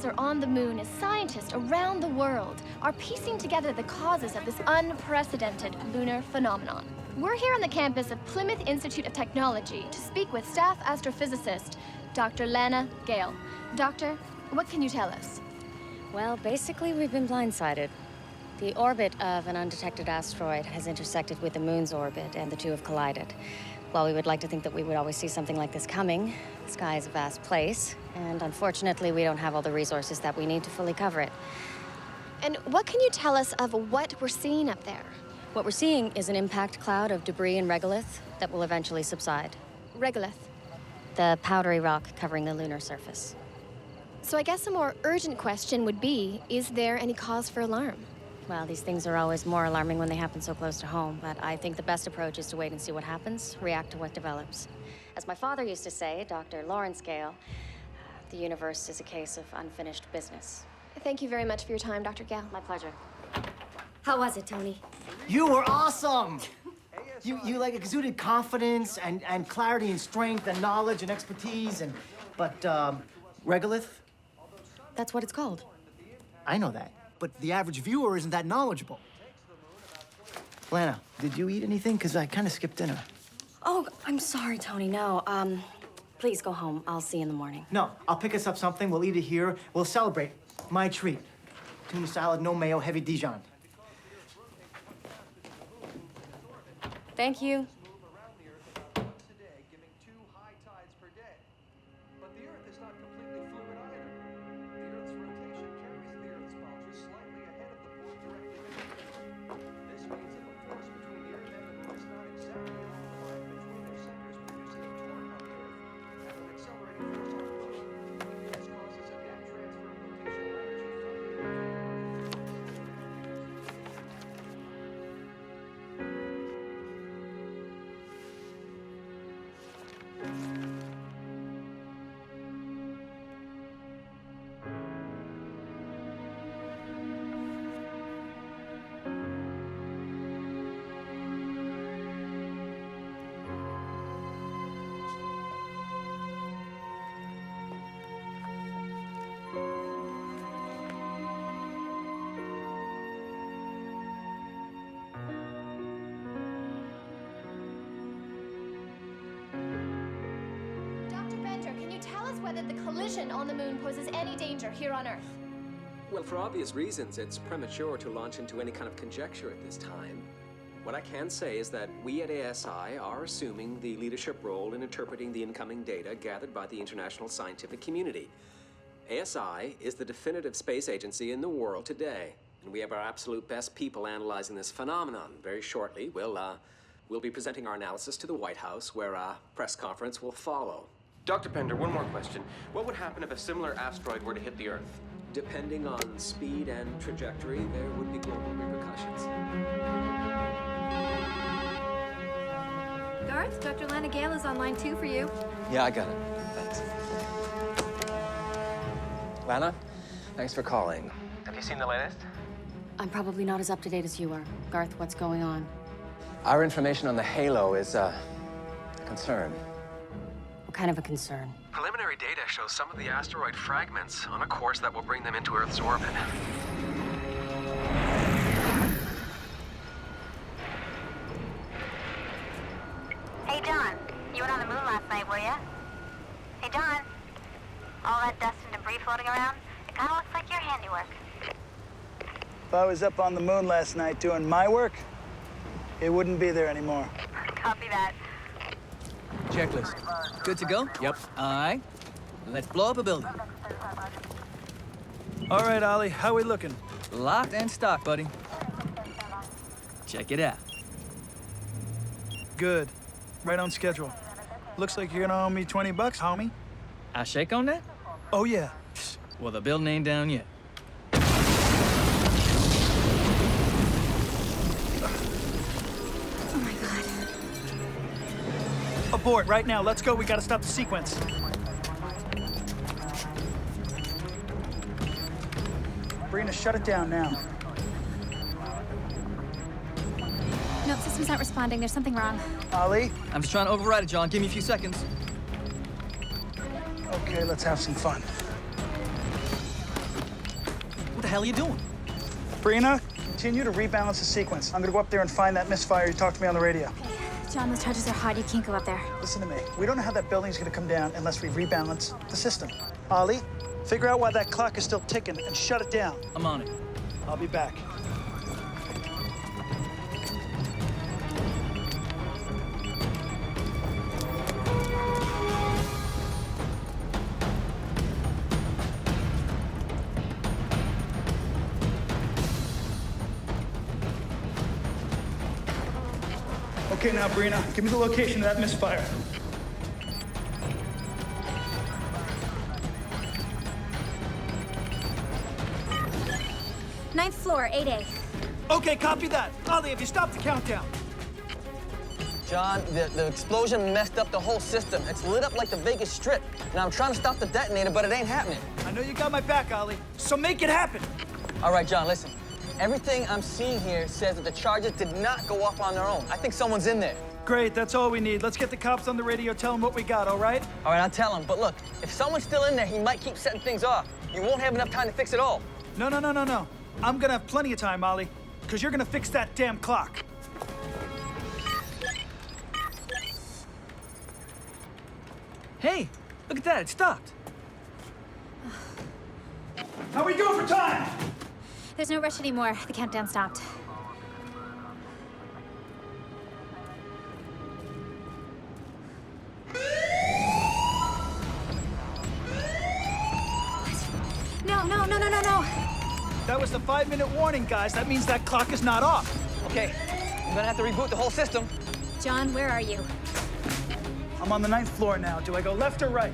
are on the moon as scientists around the world are piecing together the causes of this unprecedented lunar phenomenon. We're here on the campus of Plymouth Institute of Technology to speak with staff astrophysicist Dr. Lana Gale. Doctor, what can you tell us? Well, basically, we've been blindsided. The orbit of an undetected asteroid has intersected with the moon's orbit, and the two have collided. While we would like to think that we would always see something like this coming, the sky is a vast place, and unfortunately, we don't have all the resources that we need to fully cover it. And what can you tell us of what we're seeing up there? What we're seeing is an impact cloud of debris and regolith that will eventually subside. Regolith. The powdery rock covering the lunar surface. So I guess a more urgent question would be, is there any cause for alarm? Well, these things are always more alarming when they happen so close to home, but I think the best approach is to wait and see what happens, react to what develops. As my father used to say, Dr. Lawrence Gale, the universe is a case of unfinished business. Thank you very much for your time, Dr. Gale. My pleasure. How was it, Tony? You were awesome! You like exuded confidence and clarity and strength and knowledge and expertise but regolith? That's what it's called. I know that, but the average viewer isn't that knowledgeable. Lana, did you eat anything? Because I kind of skipped dinner. Oh, I'm sorry, Tony. No, please go home. I'll see you in the morning. No, I'll pick us up something. We'll eat it here. We'll celebrate. My treat. Tuna salad, no mayo, heavy Dijon. Thank you. Whether the collision on the moon poses any danger here on Earth. Well, for obvious reasons, it's premature to launch into any kind of conjecture at this time. What I can say is that we at ASI are assuming the leadership role in interpreting the incoming data gathered by the international scientific community. ASI is the definitive space agency in the world today, and we have our absolute best people analyzing this phenomenon. Very shortly, we'll be presenting our analysis to the White House, where a press conference will follow. Dr. Pender, one more question. What would happen if a similar asteroid were to hit the Earth? Depending on speed and trajectory, there would be global repercussions. Garth, Dr. Lana Gale is on line 2 for you. Yeah, I got it. Thanks. Lana, thanks for calling. Have you seen the latest? I'm probably not as up-to-date as you are. Garth, what's going on? Our information on the halo is a concern. What kind of a concern? Preliminary data shows some of the asteroid fragments on a course that will bring them into Earth's orbit. Hey, John. You were on the moon last night, were ya? Hey, John. All that dust and debris floating around, it kind of looks like your handiwork. If I was up on the moon last night doing my work, it wouldn't be there anymore. Copy that. Checklist. Good to go? Yep. All right. Let's blow up a building. All right, Ollie, how we looking? Locked and stocked, buddy. Check it out. Good. Right on schedule. Looks like you're gonna owe me $20, homie. I shake on that? Oh, yeah. Well, the building ain't down yet. Oh my God. Abort, right now. Let's go. We gotta stop the sequence. Brina, shut it down now. No, system's not responding. There's something wrong. Ollie? I'm just trying to override it, John. Give me a few seconds. Okay, let's have some fun. the hell are you doing? Brina, continue to rebalance the sequence. I'm gonna go up there and find that misfire you talked to me on the radio. John, those charges are hot. You can't go up there. Listen to me. We don't know how that building's gonna come down unless we rebalance the system. Ollie, figure out why that clock is still ticking and shut it down. I'm on it. I'll be back. Okay, now, Brina, give me the location of that misfire. Ninth floor, 8A. Okay, copy that. Ollie, have you stopped the countdown? John, the explosion messed up the whole system. It's lit up like the Vegas Strip. And I'm trying to stop the detonator, but it ain't happening. I know you got my back, Ollie, so make it happen. All right, John, listen. Everything I'm seeing here says that the charges did not go off on their own. I think someone's in there. Great, that's all we need. Let's get the cops on the radio, tell them what we got, all right? All right, I'll tell him. But look, if someone's still in there, he might keep setting things off. You won't have enough time to fix it all. No. I'm gonna have plenty of time, Ollie, because you're gonna fix that damn clock. Hey, look at that. It stopped. How are we doing for time? There's no rush anymore. The countdown stopped. No. That was the 5-minute warning, guys. That means that clock is not off. Okay, I'm gonna have to reboot the whole system. John, where are you? I'm on the 9th floor now. Do I go left or right?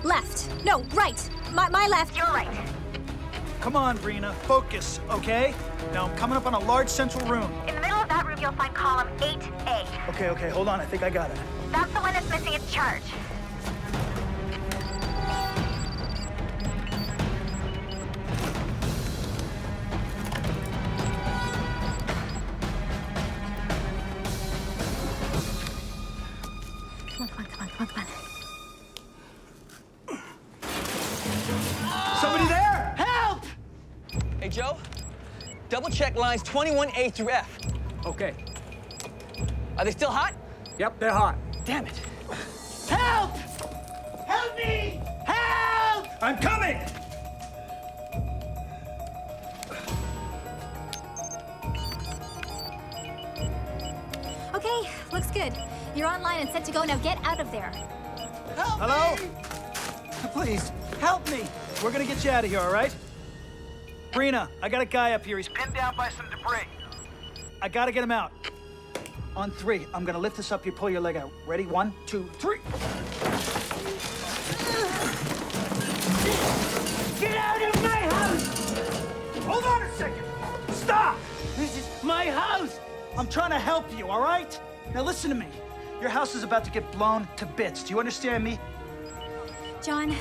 Left. No, right. My left. You're right. Come on, Brina. Focus, okay? Now I'm coming up on a large central room. In the middle of that room, you'll find column 8A. Okay, hold on. I think I got it. That's the one that's missing its charge. Come on. Somebody there? Help! Hey, Joe, double check lines 21A through F. Okay. Are they still hot? Yep, they're hot. Damn it. Help! Help me! Help! I'm coming! Okay, looks good. You're online and set to go. Now get out of there. Help Hello? Me. Please, help me. We're gonna get you out of here, all right? Brina, I got a guy up here. He's pinned down by some debris. I gotta get him out. On 3, I'm gonna lift this up. You pull your leg out. Ready? 1, 2, 3. Get out of my house! Hold on a second. Stop! This is my house. I'm trying to help you, all right? Now listen to me. Your house is about to get blown to bits. Do you understand me? John,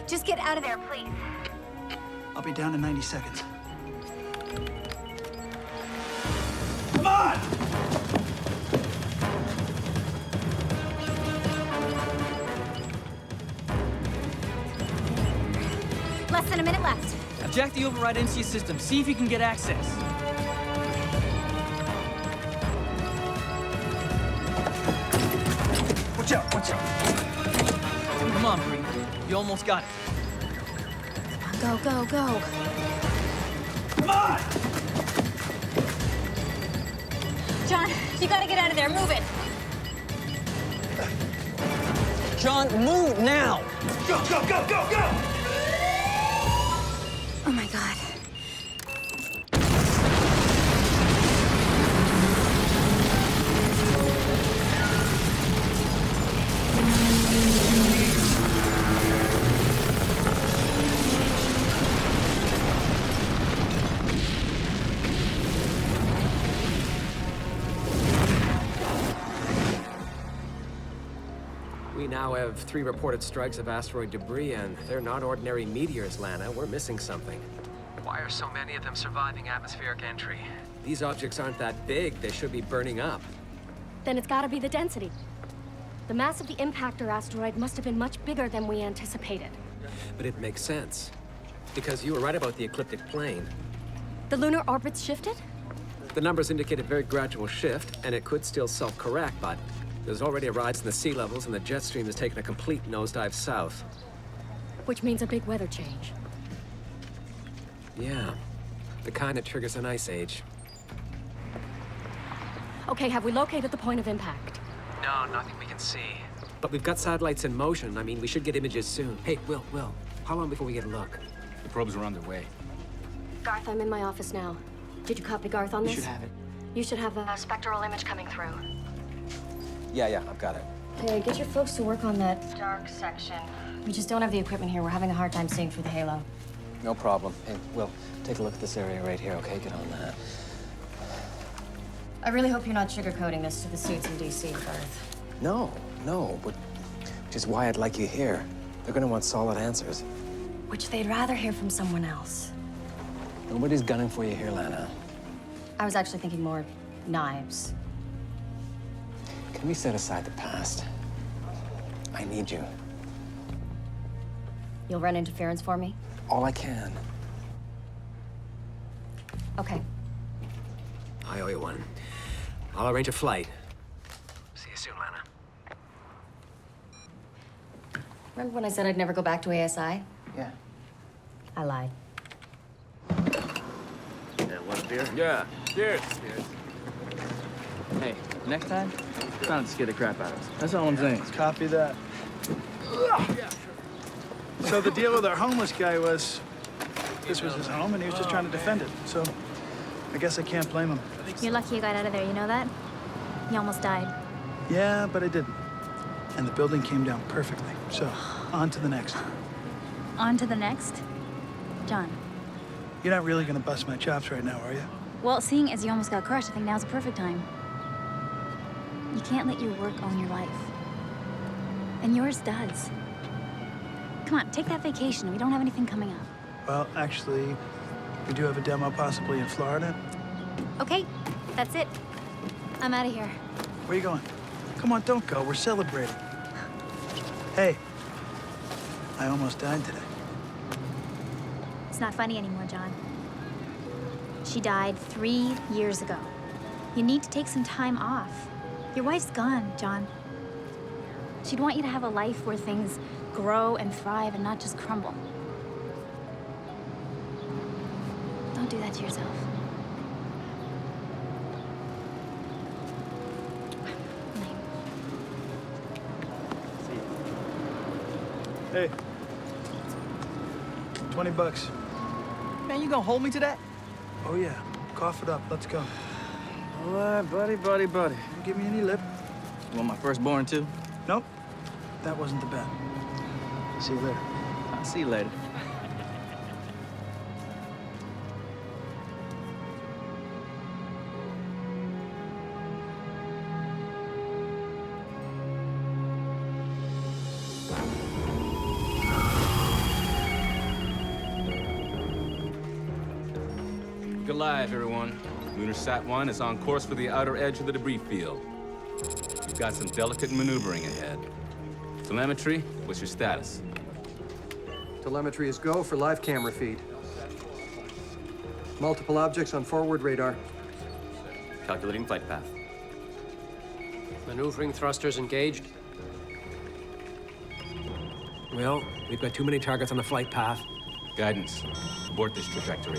just get out of there, please. I'll be down in 90 seconds. Come on! Less than a minute left. Now jack the override into your system. See if you can get access. Watch out. Come on, Bree. You almost got it. Go. Come on! John, you gotta get out of there. Move it. John, move now! Go! Oh my God. We now have 3 reported strikes of asteroid debris, and they're not ordinary meteors, Lana. We're missing something. Why are so many of them surviving atmospheric entry? These objects aren't that big. They should be burning up. Then it's gotta be the density. The mass of the impactor asteroid must have been much bigger than we anticipated. But it makes sense. because you were right about the ecliptic plane. The lunar orbit's shifted? The numbers indicate a very gradual shift, and it could still self-correct, but there's already a rise in the sea levels, and the jet stream has taken a complete nosedive south. Which means a big weather change. Yeah, the kind that triggers an ice age. Okay, have we located the point of impact? No, nothing we can see. But we've got satellites in motion. I mean, we should get images soon. Hey, Will, how long before we get a look? The probes are underway. Garth, I'm in my office now. Did you copy Garth on this? You should have it. You should have a spectral image coming through. Yeah, I've got it. Okay, get your folks to work on that dark section. We just don't have the equipment here. We're having a hard time seeing through the halo. No problem. Hey, Will, take a look at this area right here, okay? Get on that. I really hope you're not sugarcoating this to the suits in D.C., Garth. No, but which is why I'd like you here. They're gonna want solid answers. Which they'd rather hear from someone else. Nobody's gunning for you here, Lana. I was actually thinking more knives. Can we set aside the past? I need you. You'll run interference for me? All I can. Okay. I owe you one. I'll arrange a flight. See you soon, Lana. Remember when I said I'd never go back to ASI? Yeah. I lied. Yeah, want a beer? Yeah. Cheers. Hey, next time, try not to scare the crap out of us. That's all I'm saying. Copy that. So the deal with our homeless guy was, this was his home and he was just trying to defend it. So I guess I can't blame him. You're lucky you got out of there, you know that? You almost died. Yeah, but I didn't. And the building came down perfectly. So on to the next. On to the next. John. You're not really gonna bust my chops right now, are you? Well, seeing as you almost got crushed, I think now's the perfect time. You can't let your work own your life. And yours does. Come on, take that vacation. We don't have anything coming up. Well, actually, we do have a demo possibly in Florida. Okay, that's it. I'm out of here. Where are you going? Come on, don't go. We're celebrating. Hey, I almost died today. It's not funny anymore, John. She died 3 years ago. You need to take some time off. Your wife's gone, John. She'd want you to have a life where things grow and thrive and not just crumble. Don't do that to yourself. Hey, 20 bucks. Man, you gonna hold me to that? Oh yeah, cough it up. Let's go. All right, buddy. Don't give me any lip. You want my firstborn, too? Nope, that wasn't the bet. See you later. I'll see you later. Good live, everyone. Lunar Sat 1 is on course for the outer edge of the debris field. You've got some delicate maneuvering ahead. Telemetry, what's your status? Telemetry is go for live camera feed. Multiple objects on forward radar. Calculating flight path. Maneuvering thrusters engaged. Well, we've got too many targets on the flight path. Guidance. Abort this trajectory.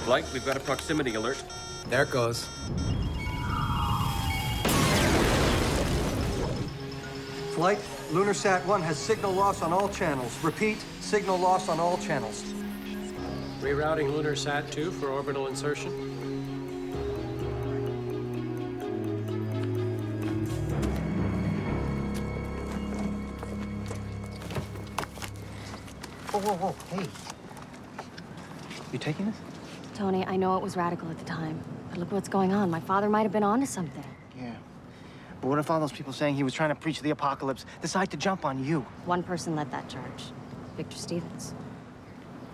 Flight, we've got a proximity alert. There it goes. Flight, Lunar Sat 1 has signal loss on all channels. Repeat, signal loss on all channels. Rerouting Lunar Sat 2 for orbital insertion. Whoa, hey. You taking this? Tony, I know it was radical at the time, but look what's going on. My father might have been onto something. Yeah. But what if all those people saying he was trying to preach the apocalypse decide to jump on you? One person led that charge. Victor Stevens.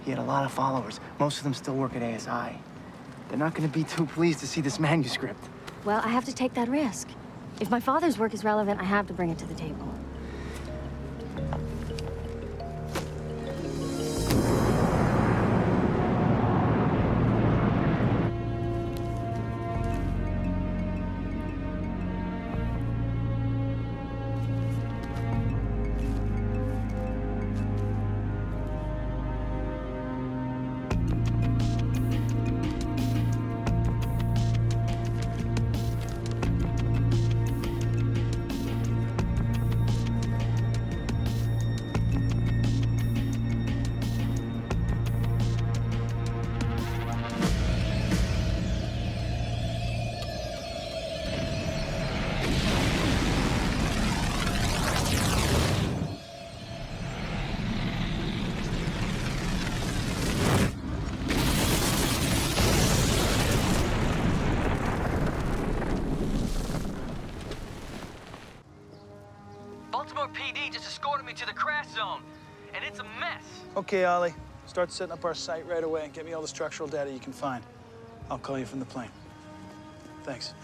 He had a lot of followers. Most of them still work at ASI. They're not going to be too pleased to see this manuscript. Well, I have to take that risk. If my father's work is relevant, I have to bring it to the table. Baltimore PD just escorted me to the crash zone, and it's a mess. Okay, Ollie. Start setting up our site right away and get me all the structural data you can find. I'll call you from the plane. Thanks.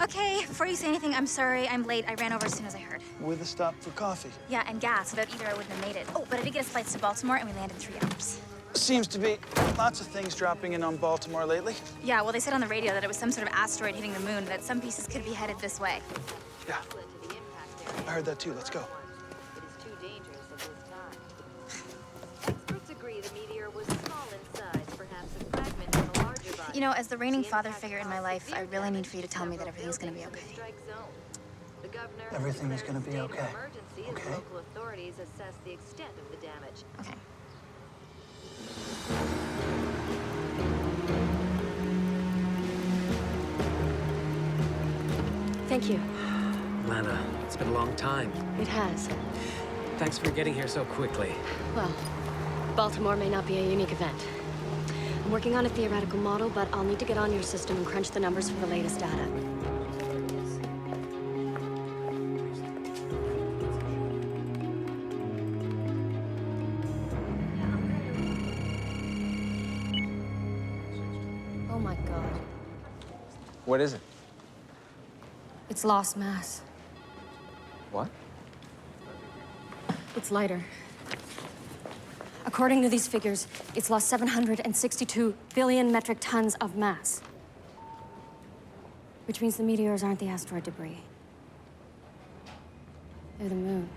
Okay, before you say anything, I'm sorry. I'm late. I ran over as soon as I heard. With a stop for coffee. Yeah, and gas. Without either, I wouldn't have made it. Oh, but I did get us flights to Baltimore, and we landed in 3 hours. Seems to be lots of things dropping in on Baltimore lately. Yeah, well, they said on the radio that it was some sort of asteroid hitting the moon, that some pieces could be headed this way. Yeah. I heard that too. Let's go. Experts agree the meteor was small in size, perhaps a fragment of a larger body. You know, as the reigning father figure in my life, I really need for you to tell me that everything's gonna be okay. Everything is gonna be okay. Okay? Local authorities assess the extent of the damage. Okay. Thank you. Lana, it's been a long time. It has. Thanks for getting here so quickly. Well, Baltimore may not be a unique event. I'm working on a theoretical model, but I'll need to get on your system and crunch the numbers for the latest data. Oh my God. What is it? It's lost mass. What? It's lighter. According to these figures, it's lost 762 billion metric tons of mass. Which means the meteors aren't the asteroid debris. They're the moon.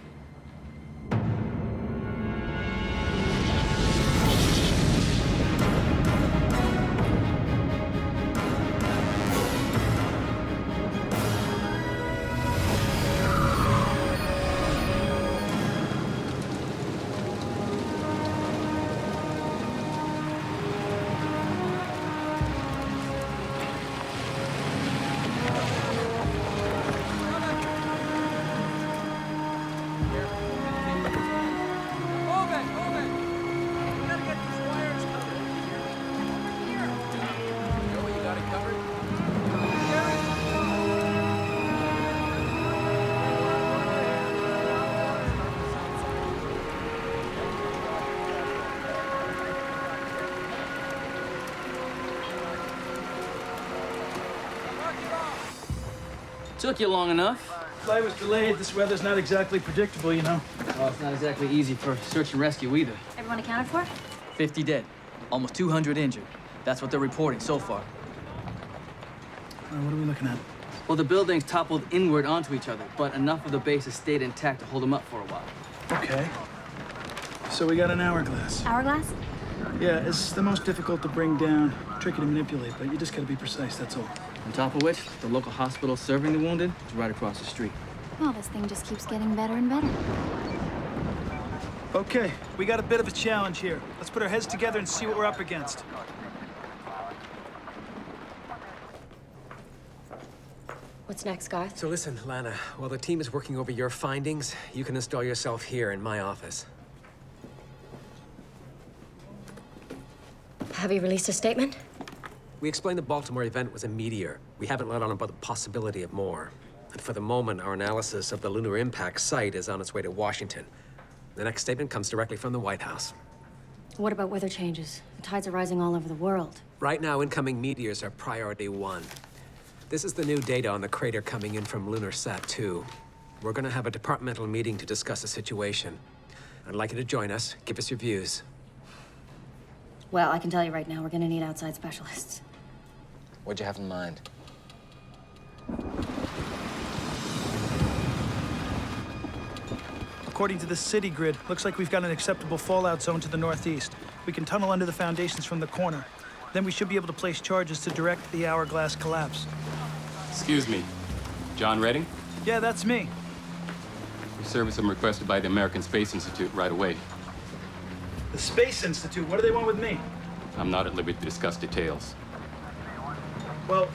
Took you long enough. Flight was delayed. This weather's not exactly predictable, you know. Well, it's not exactly easy for search and rescue either. Everyone accounted for? 50 dead, almost 200 injured. That's what they're reporting so far. What are we looking at? Well, the buildings toppled inward onto each other, but enough of the base has stayed intact to hold them up for a while. Okay. So we got an hourglass. Hourglass? Yeah, it's the most difficult to bring down, tricky to manipulate, but you just gotta be precise, that's all. On top of which, the local hospital serving the wounded is right across the street. Well, this thing just keeps getting better and better. Okay, we got a bit of a challenge here. Let's put our heads together and see what we're up against. What's next, Garth? So listen, Lana, while the team is working over your findings, you can install yourself here in my office. Have you released a statement? We explained the Baltimore event was a meteor. We haven't let on about the possibility of more. And for the moment, our analysis of the lunar impact site is on its way to Washington. The next statement comes directly from the White House. What about weather changes? The tides are rising all over the world. Right now, incoming meteors are priority 1. This is the new data on the crater coming in from Lunar Sat 2. We're gonna have a departmental meeting to discuss the situation. I'd like you to join us, give us your views. Well, I can tell you right now, we're gonna need outside specialists. What'd you have in mind? According to the city grid, looks like we've got an acceptable fallout zone to the northeast. We can tunnel under the foundations from the corner. Then we should be able to place charges to direct the hourglass collapse. Excuse me. John Redding? Yeah, that's me. Your service am requested by the American Space Institute right away. The Space Institute, what do they want with me? I'm not at liberty to discuss details. Well,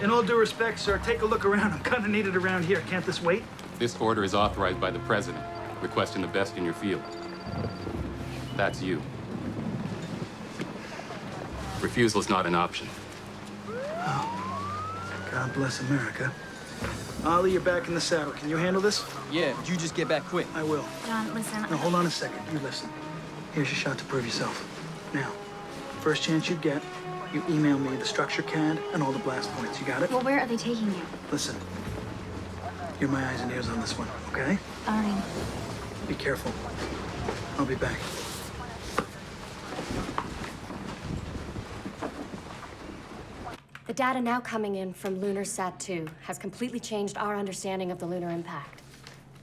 in all due respect, sir, take a look around. I'm kind of needed around here. Can't this wait? This order is authorized by the President, requesting the best in your field. That's you. Refusal is not an option. Oh, God bless America. Ollie, you're back in the saddle. Can you handle this? Yeah, but you just get back quick. I will. John, listen. Now, hold on a second. You listen. Here's your shot to prove yourself. Now, first chance you get, you email me the structure CAD and all the blast points. You got it? Well, where are they taking you? Listen. You're my eyes and ears on this one, okay? All right. Be careful. I'll be back. The data now coming in from Lunar Sat-2 has completely changed our understanding of the lunar impact.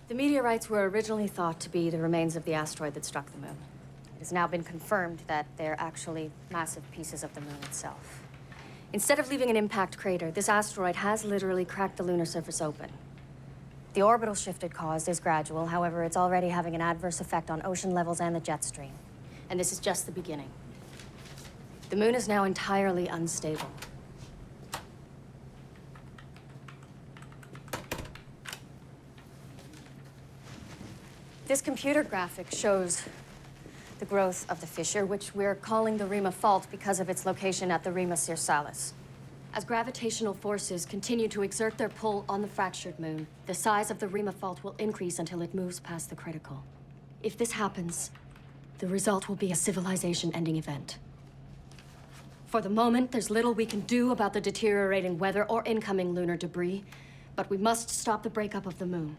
The meteorites were originally thought to be the remains of the asteroid that struck the moon. It has now been confirmed that they're actually massive pieces of the moon itself. Instead of leaving an impact crater, this asteroid has literally cracked the lunar surface open. The orbital shift it caused is gradual, however, it's already having an adverse effect on ocean levels and the jet stream. And this is just the beginning. The moon is now entirely unstable. This computer graphic shows the growth of the fissure, which we're calling the Rima Fault because of its location at the Rima Cirsalis. As gravitational forces continue to exert their pull on the fractured moon, the size of the Rima Fault will increase until it moves past the critical. If this happens, the result will be a civilization-ending event. For the moment, there's little we can do about the deteriorating weather or incoming lunar debris, but we must stop the breakup of the moon.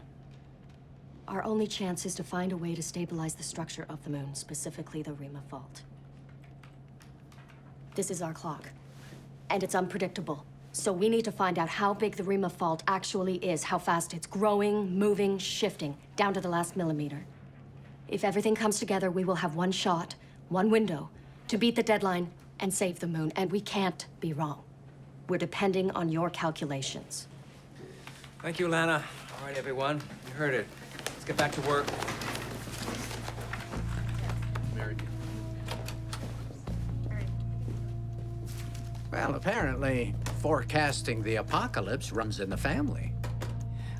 Our only chance is to find a way to stabilize the structure of the moon, specifically the Rima Fault. This is our clock, and it's unpredictable. So we need to find out how big the Rima Fault actually is, how fast it's growing, moving, shifting, down to the last millimeter. If everything comes together, we will have one shot, one window, to beat the deadline and save the moon, and we can't be wrong. We're depending on your calculations. Thank you, Lana. All right, everyone, you heard it. Let's get back to work. Well, apparently, forecasting the apocalypse runs in the family.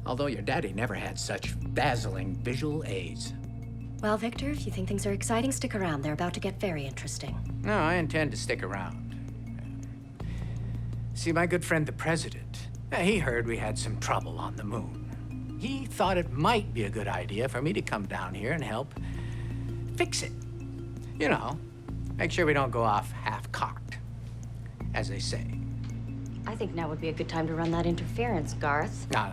Although your daddy never had such dazzling visual aids. Well, Victor, if you think things are exciting, stick around. They're about to get very interesting. No, I intend to stick around. See, my good friend, the president, he heard we had some trouble on the moon. He thought it might be a good idea for me to come down here and help fix it. You know, make sure we don't go off half-cocked, as they say. I think now would be a good time to run that interference, Garth. No.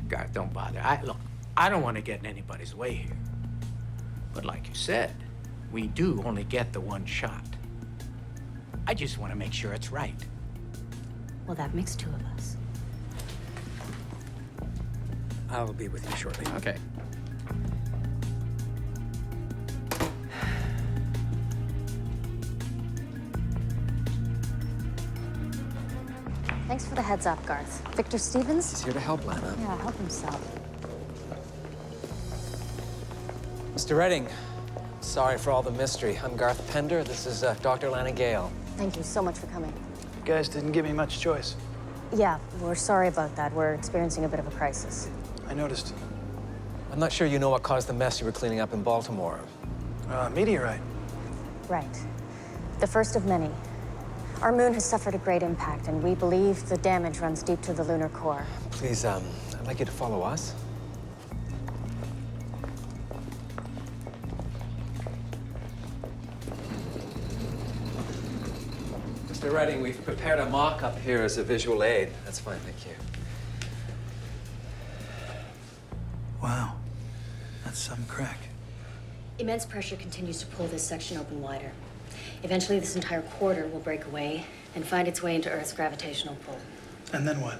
Garth, don't bother. Look, I don't want to get in anybody's way here. But like you said, we do only get the one shot. I just want to make sure it's right. Well, that makes two of us. I'll be with you shortly. Okay. Thanks for the heads up, Garth. Victor Stevens? He's here to help, Lana. Yeah, help himself. Mr. Redding, sorry for all the mystery. I'm Garth Pender. This is Dr. Lana Gale. Thank you so much for coming. You guys didn't give me much choice. Yeah, we're sorry about that. We're experiencing a bit of a crisis. I noticed. I'm not sure you know what caused the mess you were cleaning up in Baltimore. Meteorite. Right. The first of many. Our moon has suffered a great impact, and we believe the damage runs deep to the lunar core. Please, I'd like you to follow us. Mr. Redding, we've prepared a mock-up here as a visual aid. That's fine, thank you. Wow. That's some crack. Immense pressure continues to pull this section open wider. Eventually, this entire quarter will break away and find its way into Earth's gravitational pull. And then what?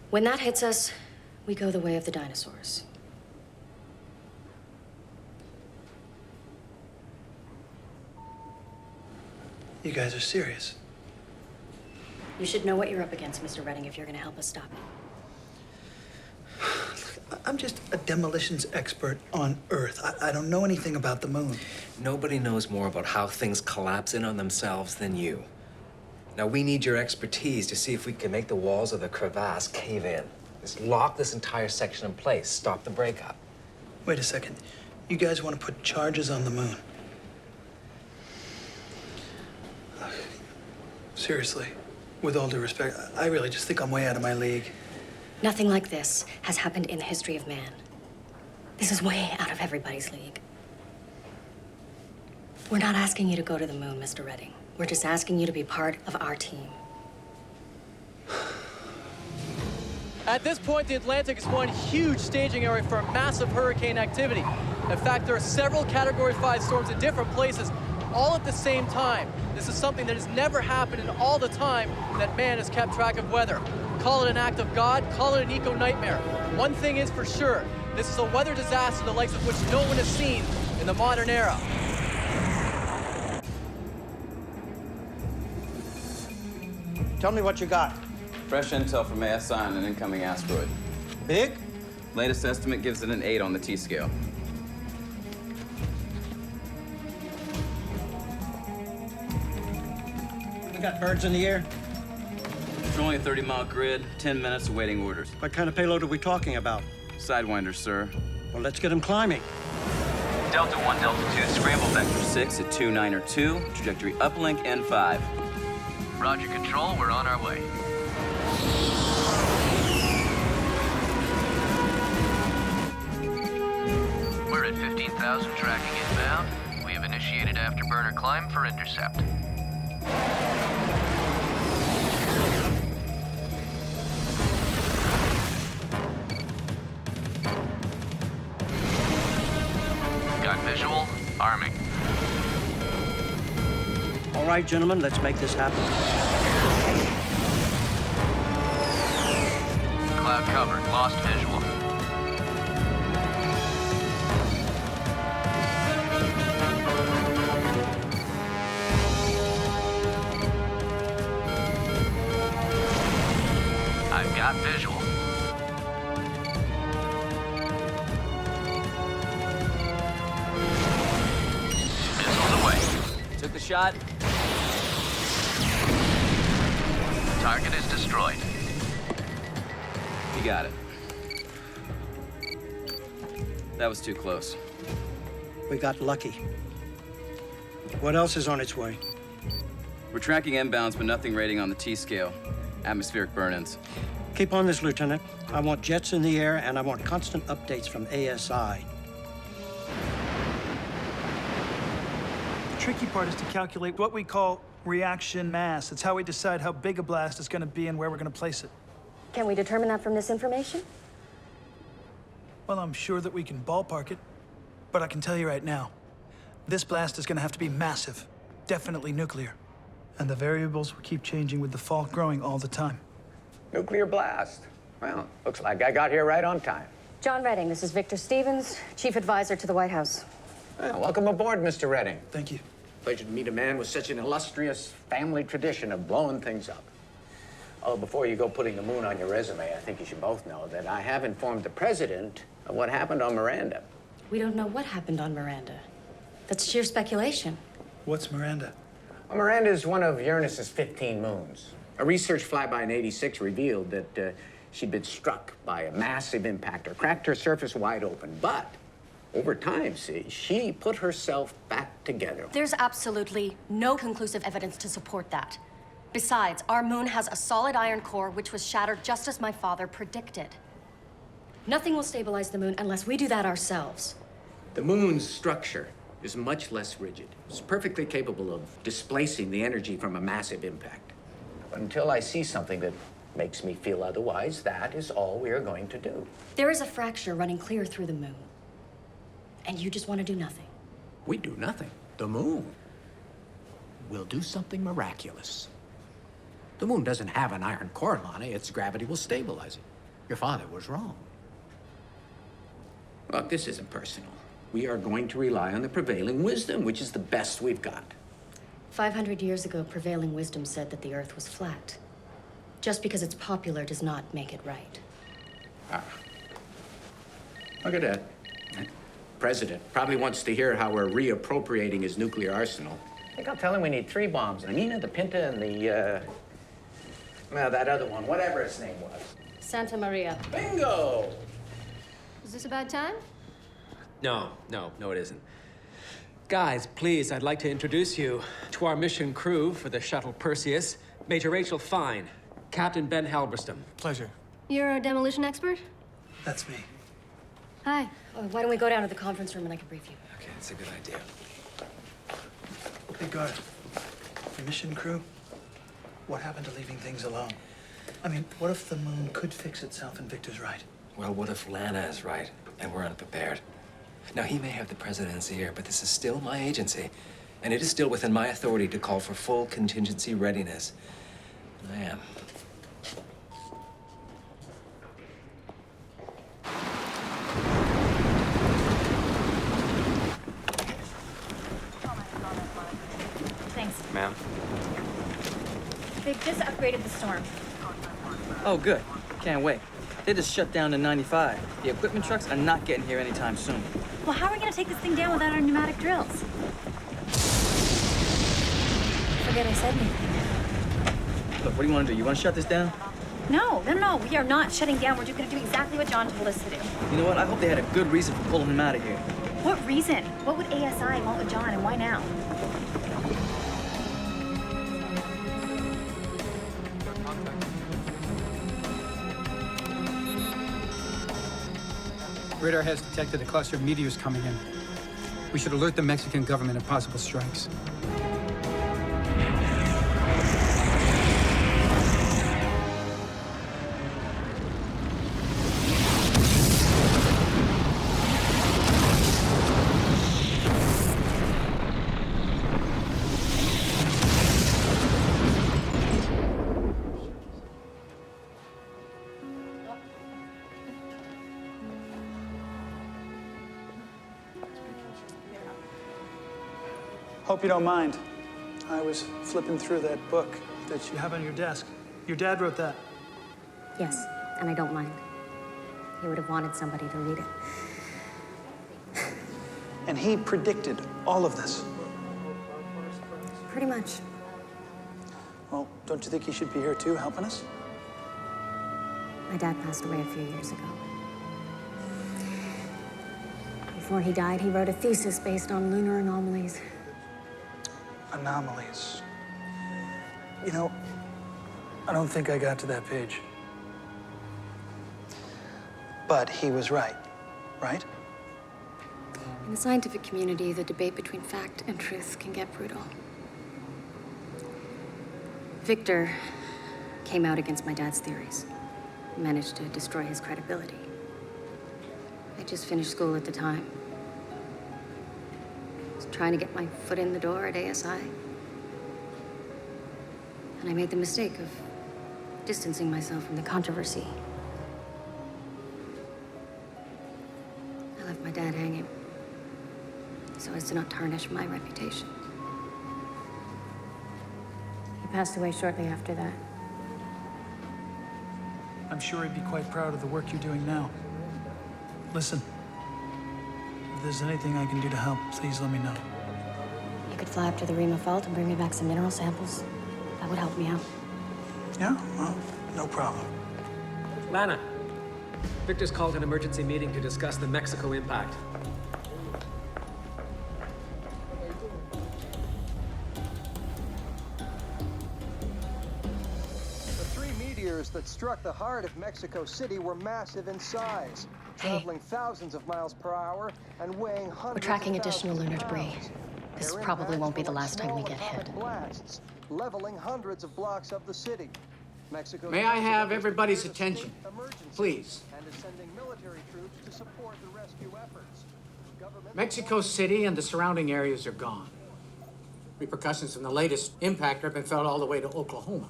When that hits us, we go the way of the dinosaurs. You guys are serious. You should know what you're up against, Mr. Redding, if you're going to help us stop it. I'm just a demolitions expert on Earth. I don't know anything about the moon. Nobody knows more about how things collapse in on themselves than you. Now, we need your expertise to see if we can make the walls of the crevasse cave in. Just lock this entire section in place, stop the breakup. Wait a second. You guys want to put charges on the moon? Seriously? With all due respect, I really just think I'm way out of my league. Nothing like this has happened in the history of man. This is way out of everybody's league. We're not asking you to go to the moon, Mr. Redding. We're just asking you to be part of our team. At this point, the Atlantic is one huge staging area for massive hurricane activity. In fact, there are several Category 5 storms in different places, all at the same time. This is something that has never happened in all the time that man has kept track of weather. Call it an act of God, call it an eco-nightmare. One thing is for sure, this is a weather disaster the likes of which no one has seen in the modern era. Tell me what you got. Fresh intel from ASI on an incoming asteroid. Big? Latest estimate gives it an 8 on the T-scale. We got birds in the air. It's only a 30-mile grid, 10 minutes awaiting orders. What kind of payload are we talking about? Sidewinders, sir. Well, let's get them climbing. Delta 1, Delta 2, scramble vector. 6 at 2902, trajectory uplink N5. Roger, Control, we're on our way. We're at 15,000, tracking inbound. We have initiated afterburner climb for intercept. Got visual, arming. All right, gentlemen, let's make this happen. Cloud covered, lost visual. I've got visual. Missiles away. Took the shot. Target is destroyed. You got it. That was too close. We got lucky. What else is on its way? We're tracking inbounds, but nothing rating on the T-scale. Atmospheric burn-ins. Keep on this, Lieutenant. I want jets in the air, and I want constant updates from ASI. The tricky part is to calculate what we call reaction mass. It's how we decide how big a blast is going to be and where we're going to place it. Can we determine that from this information? Well, I'm sure that we can ballpark it, but I can tell you right now, this blast is going to have to be massive, definitely nuclear. And the variables will keep changing with the fault growing all the time. Nuclear blast. Well, looks like I got here right on time. John Redding, this is Victor Stevens, Chief Advisor to the White House. Well, welcome aboard, Mr. Redding. Thank you. Pleasure to meet a man with such an illustrious family tradition of blowing things up. Oh, before you go putting the moon on your resume, I think you should both know that I have informed the president of what happened on Miranda. We don't know what happened on Miranda. That's sheer speculation. What's Miranda? Well, Miranda is one of Uranus's 15 moons. A research flyby in '86 revealed that she'd been struck by a massive impactor, cracked her surface wide open. But over time, see, she put herself back together. There's absolutely no conclusive evidence to support that. Besides, our moon has a solid iron core which was shattered just as my father predicted. Nothing will stabilize the moon unless we do that ourselves. The moon's structure is much less rigid. It's perfectly capable of displacing the energy from a massive impact. But until I see something that makes me feel otherwise, that is all we are going to do. There is a fracture running clear through the moon. And you just want to do nothing. We do nothing. The moon will do something miraculous. The moon doesn't have an iron core, Lonnie. Its gravity will stabilize it. Your father was wrong. Look, this isn't personal. We are going to rely on the prevailing wisdom, which is the best we've got. 500 years ago, prevailing wisdom said that the Earth was flat. Just because it's popular does not make it right. Ah. Look at that. President probably wants to hear how we're reappropriating his nuclear arsenal. I think I'll tell him we need 3 bombs. The Nina, the Pinta, and the, well, that other one, whatever its name was. Santa Maria. Bingo! Is this about time? No, it isn't. Guys, please, I'd like to introduce you to our mission crew for the shuttle Perseus, Major Rachel Fine. Captain Ben Halberstam. Pleasure. You're a demolition expert? That's me. Hi. Why don't we go down to the conference room and I can brief you? Okay, that's a good idea. Hey, Garth. Your mission crew, what happened to leaving things alone? I mean, what if the moon could fix itself and Victor's right? Well, what if Lana is right and we're unprepared? Now, he may have the president's ear, but this is still my agency. And it is still within my authority to call for full contingency readiness. I am. Thanks. Ma'am. They've just upgraded the storm. Oh, good. Can't wait. They just shut down the 95. The equipment trucks are not getting here anytime soon. Well, how are we gonna take this thing down without our pneumatic drills? Forget I said anything. Look, what do you want to do? You want to shut this down? No. We are not shutting down. We're just gonna do exactly what John told us to do. You know what? I hope they had a good reason for pulling him out of here. What reason? What would ASI want with John, and why now? Radar has detected a cluster of meteors coming in. We should alert the Mexican government of possible strikes. Hope you don't mind. I was flipping through that book that you have on your desk. Your dad wrote that. Yes, and I don't mind. He would have wanted somebody to read it. And he predicted all of this. Pretty much. Well, don't you think he should be here too, helping us? My dad passed away a few years ago. Before he died, he wrote a thesis based on lunar anomalies. Anomalies. You know, I don't think I got to that page. But he was right, right? In the scientific community, the debate between fact and truth can get brutal. Victor came out against my dad's theories, managed to destroy his credibility. I just finished school at the time. Was trying to get my foot in the door at ASI. And I made the mistake of distancing myself from the controversy. I left my dad hanging so as to not tarnish my reputation. He passed away shortly after that. I'm sure he'd be quite proud of the work you're doing now. Listen, if there's anything I can do to help, please let me know. You could fly up to the Rima Fault and bring me back some mineral samples. That would help me out. Yeah, well, no problem. Lana, Victor's called an emergency meeting to discuss the Mexico impact. The three meteors that struck the heart of Mexico City were massive in size, traveling thousands of miles per hour and weighing hundreds. We're tracking of additional thousands lunar of debris. pounds. This Their probably won't be impacts the were last time we small get hit. atomic blasts, leveling hundreds of blocks of the city. Mexico's May I have president everybody's declared a attention, state emergency please? And is sending military troops to support the rescue efforts. Mexico City and the surrounding areas are gone. Repercussions from the latest impact have been felt all the way to Oklahoma.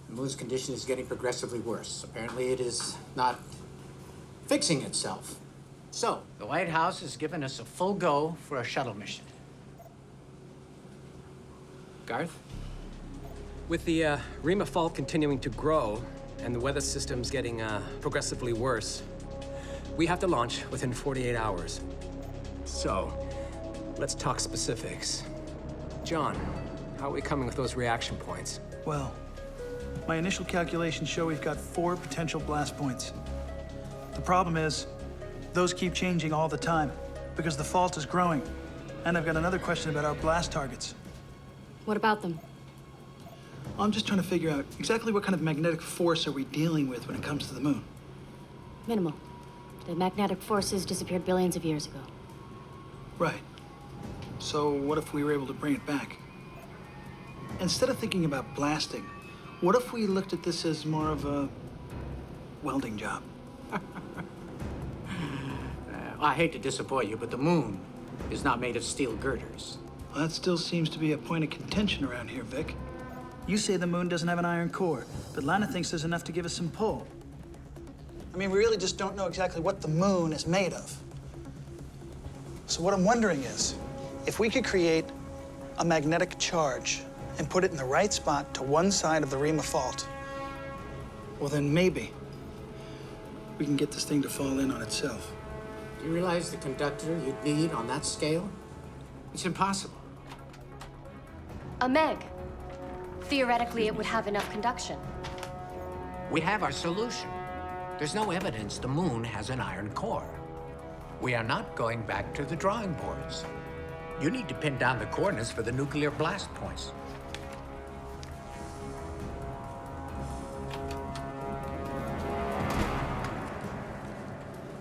The moon's condition is getting progressively worse. Apparently it is not fixing itself. So, the White House has given us a full go for a shuttle mission. Garth? With the Rima Fault continuing to grow and the weather systems getting progressively worse, we have to launch within 48 hours. So, let's talk specifics. John, how are we coming with those reaction points? Well, my initial calculations show we've got 4 potential blast points. The problem is, those keep changing all the time because the fault is growing. And I've got another question about our blast targets. What about them? I'm just trying to figure out exactly what kind of magnetic force are we dealing with when it comes to the moon. Minimal. The magnetic forces disappeared billions of years ago. Right. So what if we were able to bring it back? Instead of thinking about blasting, what if we looked at this as more of a welding job? I hate to disappoint you, but the moon is not made of steel girders. Well, that still seems to be a point of contention around here, Vic. You say the moon doesn't have an iron core, but Lana thinks there's enough to give us some pull. I mean, we really just don't know exactly what the moon is made of. So what I'm wondering is, if we could create a magnetic charge and put it in the right spot to one side of the Rima fault, well, then maybe we can get this thing to fall in on itself. Do you realize the conductor you'd need on that scale? It's impossible. A meg. Theoretically, it would have enough conduction. We have our solution. There's no evidence the moon has an iron core. We are not going back to the drawing boards. You need to pin down the coordinates for the nuclear blast points.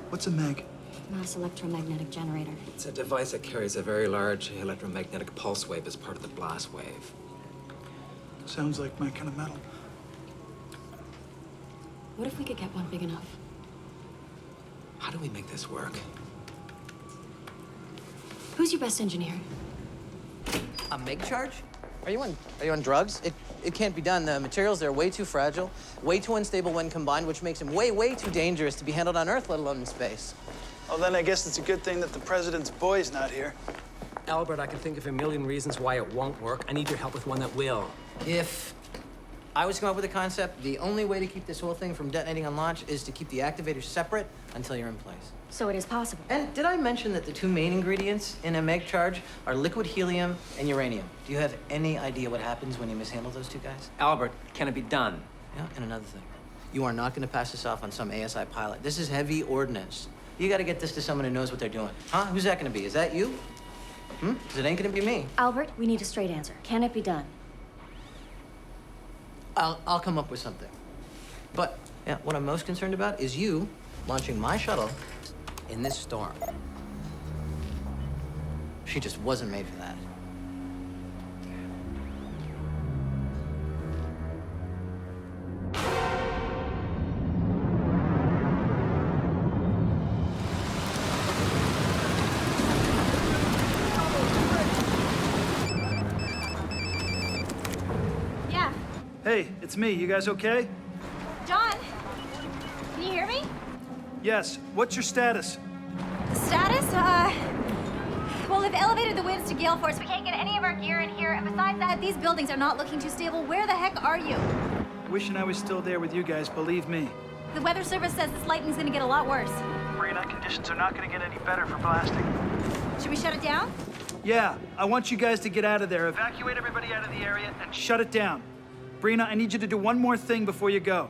What's a meg? Mass electromagnetic generator. It's a device that carries a very large electromagnetic pulse wave as part of the blast wave. Sounds like my kind of metal. What if we could get one big enough? How do we make this work? Who's your best engineer? A meg charge? Are you on drugs? It can't be done. The materials there are way too fragile, way too unstable when combined, which makes them way too dangerous to be handled on Earth, let alone in space. Well, then I guess it's a good thing that the president's boy's not here. Albert, I can think of a million reasons why it won't work. I need your help with one that will. If I was to come up with a concept, the only way to keep this whole thing from detonating on launch is to keep the activators separate until you're in place. So it is possible. And did I mention that the two main ingredients in a meg charge are liquid helium and uranium? Do you have any idea what happens when you mishandle those two guys? Albert, can it be done? Yeah, and another thing. You are not going to pass this off on some ASI pilot. This is heavy ordnance. You got to get this to someone who knows what they're doing. Huh? Who's that going to be? Is that you? Because it ain't going to be me. Albert, we need a straight answer. Can it be done? I'll come up with something. But yeah, what I'm most concerned about is you launching my shuttle in this storm. She just wasn't made for that. Yeah. Hey, it's me. You guys okay? John, can you hear me? Yes. What's your status? The status? Well, they've elevated the winds to gale force. We can't get any of our gear in here. And besides that, these buildings are not looking too stable. Where the heck are you? Wishing I was still there with you guys, believe me. The weather service says this lightning's gonna get a lot worse. Marina, conditions are not gonna get any better for blasting. Should we shut it down? Yeah, I want you guys to get out of there. Evacuate everybody out of the area and shut it down. Brina, I need you to do one more thing before you go.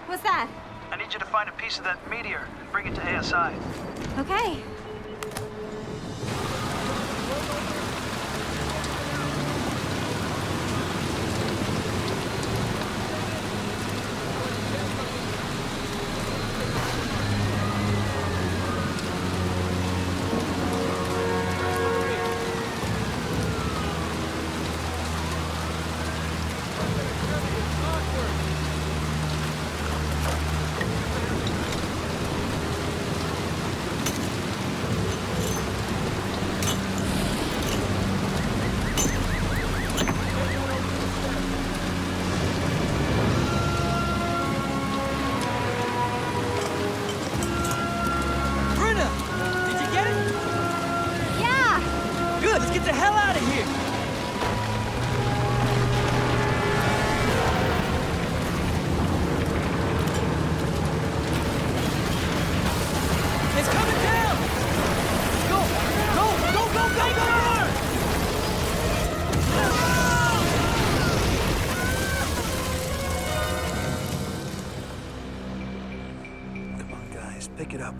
What's that? I need you to find a piece of that meteor and bring it to ASI. Okay. Let's get the hell out of here! It's coming down! Go! Go! Go! Go! Go! Go! Come on, guys, pick it up.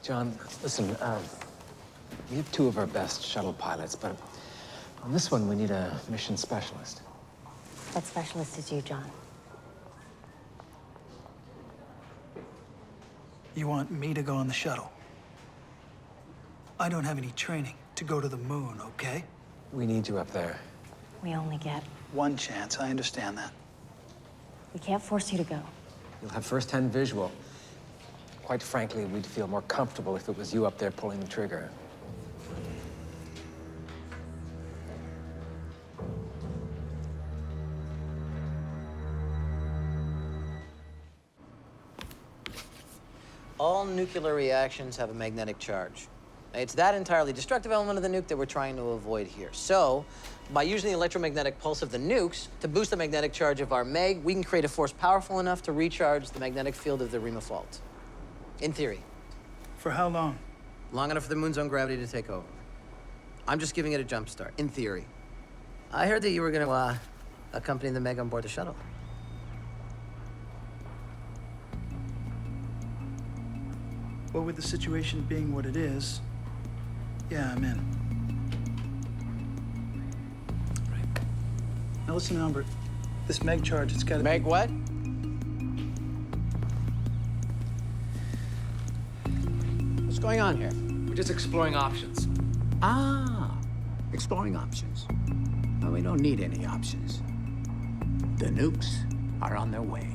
John, listen, We have 2 of our best shuttle pilots, but on this one, we need a mission specialist. What specialist is you, John? You want me to go on the shuttle? I don't have any training to go to the moon, okay? We need you up there. We only get one chance, I understand that. We can't force you to go. You'll have first-hand visual. Quite frankly, we'd feel more comfortable if it was you up there pulling the trigger. All nuclear reactions have a magnetic charge. It's that entirely destructive element of the nuke that we're trying to avoid here. So, by using the electromagnetic pulse of the nukes to boost the magnetic charge of our Meg, we can create a force powerful enough to recharge the magnetic field of the Rima Fault. In theory. For how long? Long enough for the moon's own gravity to take over. I'm just giving it a jump start, in theory. I heard that you were gonna, accompany the Meg on board the shuttle. Well, with the situation being what it is, yeah, I'm in. Right. Now listen, Albert. This Meg charge, it's gotta Meg what? What's going on here? We're just exploring options. Ah, exploring options. Well, we don't need any options. The nukes are on their way.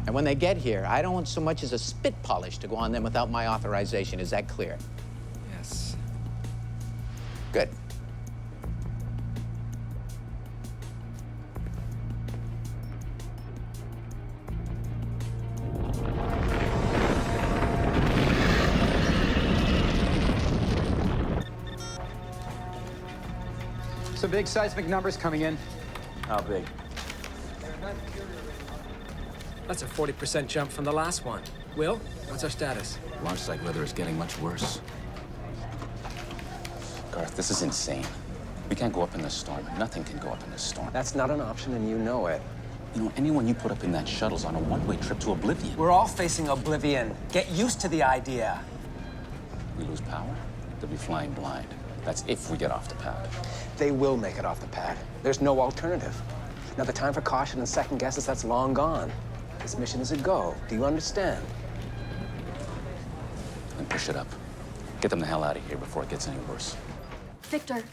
And when they get here, I don't want so much as a spit polish to go on them without my authorization. Is that clear? Yes. Good. Some big seismic numbers coming in. How big? That's a 40% jump from the last one. Will, what's our status? Launch site weather is getting much worse. Garth, this is insane. We can't go up in this storm. Nothing can go up in this storm. That's not an option, and you know it. You know, anyone you put up in that shuttle's on a one-way trip to oblivion. We're all facing oblivion. Get used to the idea. We lose power, they'll be flying blind. That's if we get off the pad. They will make it off the pad. There's no alternative. Now, the time for caution and second guesses, that's long gone. This mission is a go. Do you understand? Then push it up. Get them the hell out of here before it gets any worse. Victor,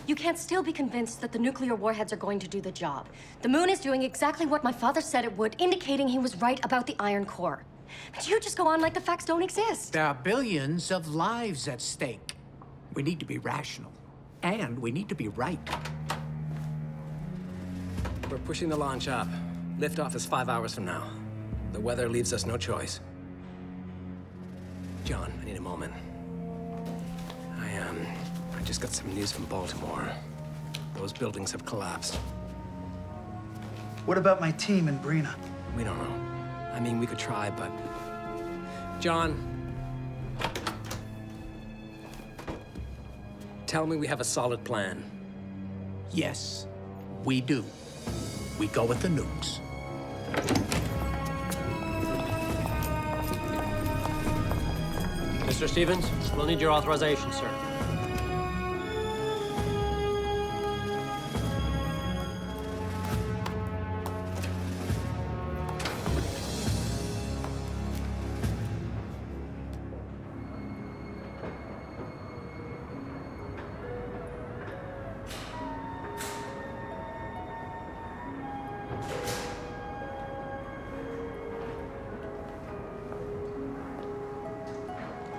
you can't still be convinced that the nuclear warheads are going to do the job. The moon is doing exactly what my father said it would, indicating he was right about the iron core. But you just go on like the facts don't exist. There are billions of lives at stake. We need to be rational. And we need to be right. We're pushing the launch up. Liftoff is 5 hours from now. The weather leaves us no choice. John, I need a moment. I just got some news from Baltimore. Those buildings have collapsed. What about my team in Brina? We don't know. I mean, we could try, but... John... Tell me we have a solid plan. Yes, we do. We go with the nukes. Mr. Stevens, we'll need your authorization, sir.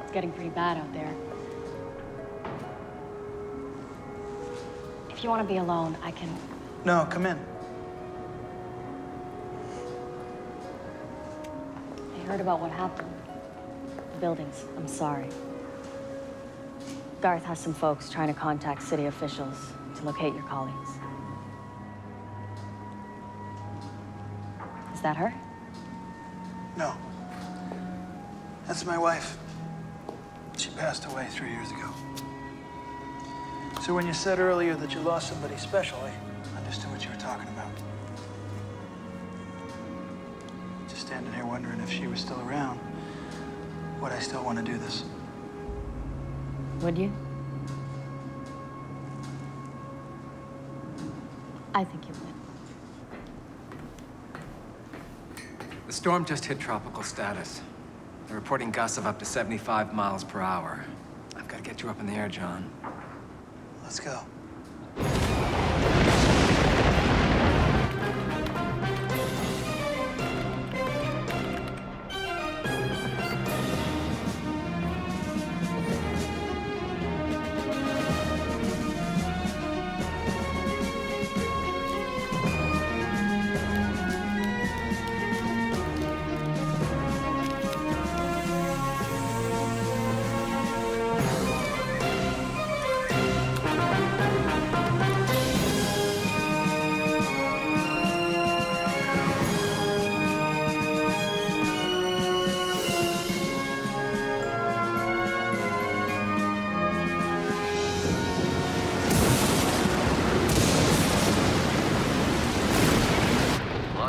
It's getting pretty bad out there. If you want to be alone, I can... No, come in. I heard about what happened. The buildings. I'm sorry. Garth has some folks trying to contact city officials to locate your colleagues. Is that her? No. That's my wife. She passed away 3 years ago. So when you said earlier that you lost somebody special, I understood what you were talking about. Just standing here wondering if she was still around, would I still want to do this? Would you? I think you win. The storm just hit tropical status. They're reporting gusts of up to 75 miles per hour. I've got to get you up in the air, John. Let's go.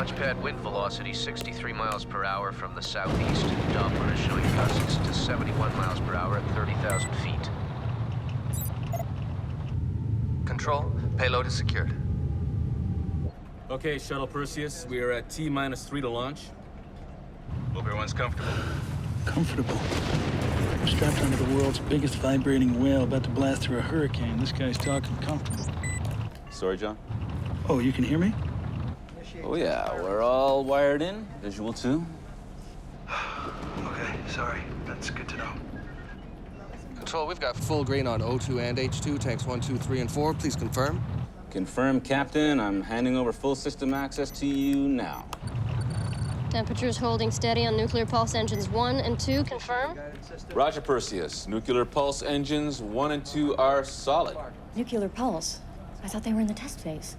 Launchpad wind velocity 63 miles per hour from the southeast. Doppler is showing gusts to 71 miles per hour at 30,000 feet. Control, payload is secured. Okay, Shuttle Perseus, we are at T-3 to launch. Hope everyone's comfortable. Comfortable. We're strapped onto the world's biggest vibrating whale about to blast through a hurricane. This guy's talking comfortable. Sorry, John? Oh, you can hear me? Oh, yeah, we're all wired in. Visual, too. Okay, sorry. That's good to know. Control, we've got full green on O2 and H2, tanks 1, 2, 3, and 4. Please confirm. Confirm, Captain. I'm handing over full system access to you now. Temperature's holding steady on nuclear pulse engines 1 and 2. Confirm. Roger, Perseus. Nuclear pulse engines 1 and 2 are solid. Nuclear pulse? I thought they were in the test phase.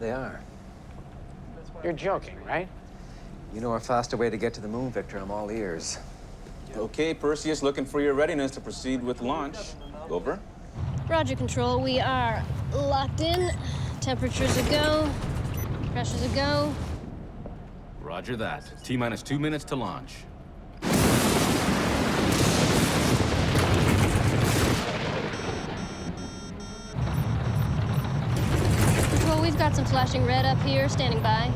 They are. You're joking, right? You know a faster way to get to the moon, Victor. I'm all ears. Okay, Perseus, looking for your readiness to proceed with launch. Over. Roger, Control. We are locked in. Temperatures a go. Pressures a go. Roger that. T-minus 2 minutes to launch. Control, we've got some flashing red up here. Standing by.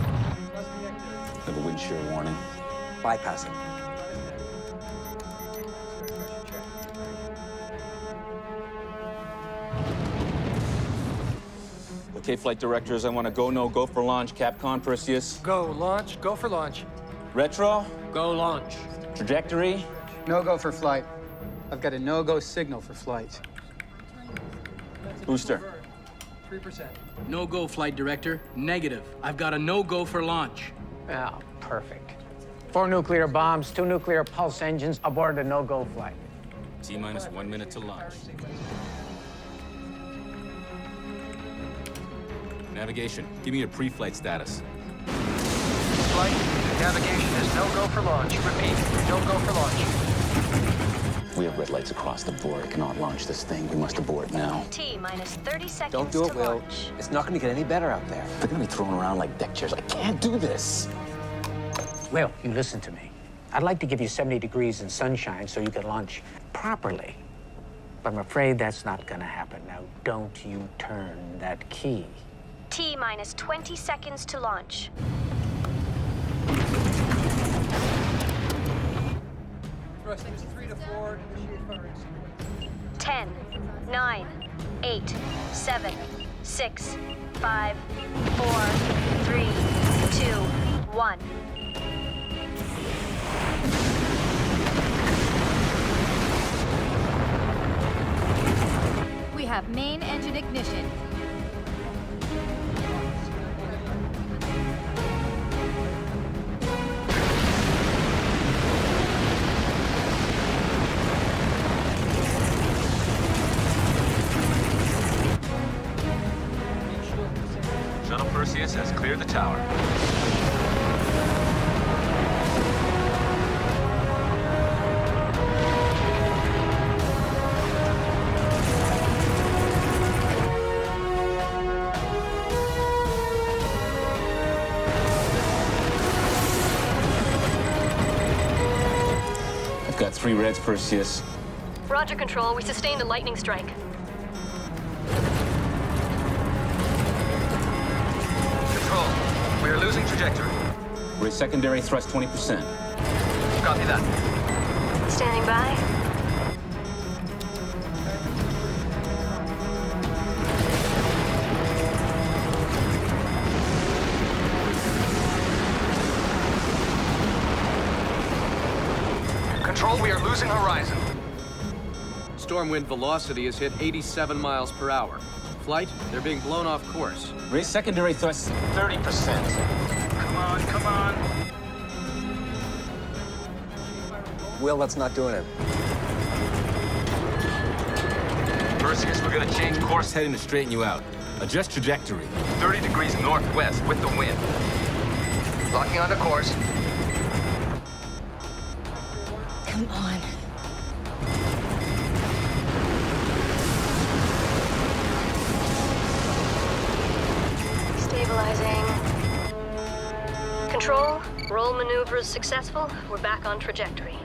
Have a wind shear warning. Bypass it. Okay, flight directors, I want to go, no-go for launch. Capcom, Perseus. Go launch, go for launch. Retro. Go launch. Trajectory. No-go for flight. I've got a no-go signal for flight. Booster. 3%. No-go, flight director. Negative. I've got a no-go for launch. Oh, perfect. 4 nuclear bombs, 2 nuclear pulse engines aboard a no-go flight. T-minus 1 minute to launch. Navigation, give me your pre-flight status. Flight, navigation is no-go for launch. Repeat, no-go for launch. We have red lights across the board. I cannot launch this thing. We must abort now. T-minus 30 seconds Don't do it, to Will. launch. It's not going to get any better out there. They're gonna be thrown around like deck chairs. I can't do this. Will, you listen to me. I'd like to give you 70 degrees and sunshine so you can launch properly. But I'm afraid that's not gonna happen. Now, don't you turn that key. T-minus 20 seconds to launch. Thrustings 3 to 4, initiate firing sequence. 10, 9, 8, 7, 6, 5, 4, 3, 2, 1. We have main engine ignition. Shuttle Perseus has cleared the tower. I've got 3 reds, Perseus. Roger, Control. We sustained a lightning strike. trajectory. Raise secondary thrust 20%. Copy that. Standing by. Control, we are losing horizon. Storm wind velocity has hit 87 miles per hour. Flight, they're being blown off course. Raise secondary thrust 30%. Come on, come on. Will, that's not doing it. Perseus, we're gonna change course heading to straighten you out. Adjust trajectory. 30 degrees northwest with the wind. Locking onto course. Come on. Stabilizing. Control, roll maneuvers successful. We're back on trajectory.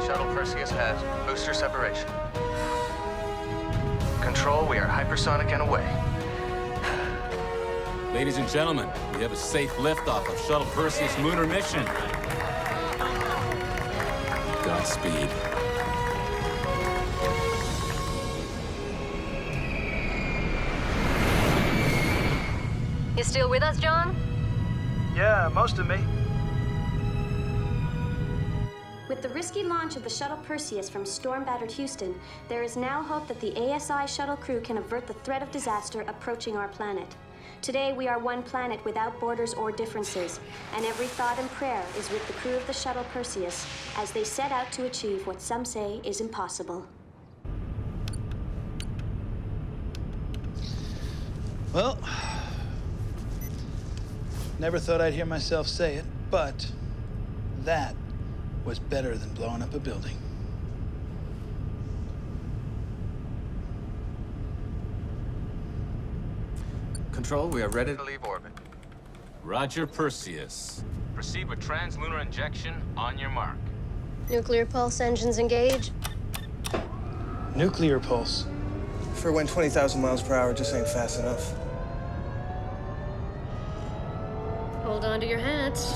Shuttle Perseus has booster separation. Control, we are hypersonic and away. Ladies and gentlemen, we have a safe liftoff of Shuttle Perseus lunar mission. Godspeed. You still with us, John? Yeah, most of me. With the risky launch of the shuttle Perseus from storm-battered Houston, there is now hope that the ASI shuttle crew can avert the threat of disaster approaching our planet. Today, we are one planet without borders or differences, and every thought and prayer is with the crew of the shuttle Perseus as they set out to achieve what some say is impossible. Well, never thought I'd hear myself say it, but that was better than blowing up a building. Control, we are ready To leave orbit. Roger, Perseus. Proceed with translunar injection on your mark. Nuclear pulse engines engage. Nuclear pulse. For when 20,000 miles per hour just ain't fast enough. Hold on to your hats.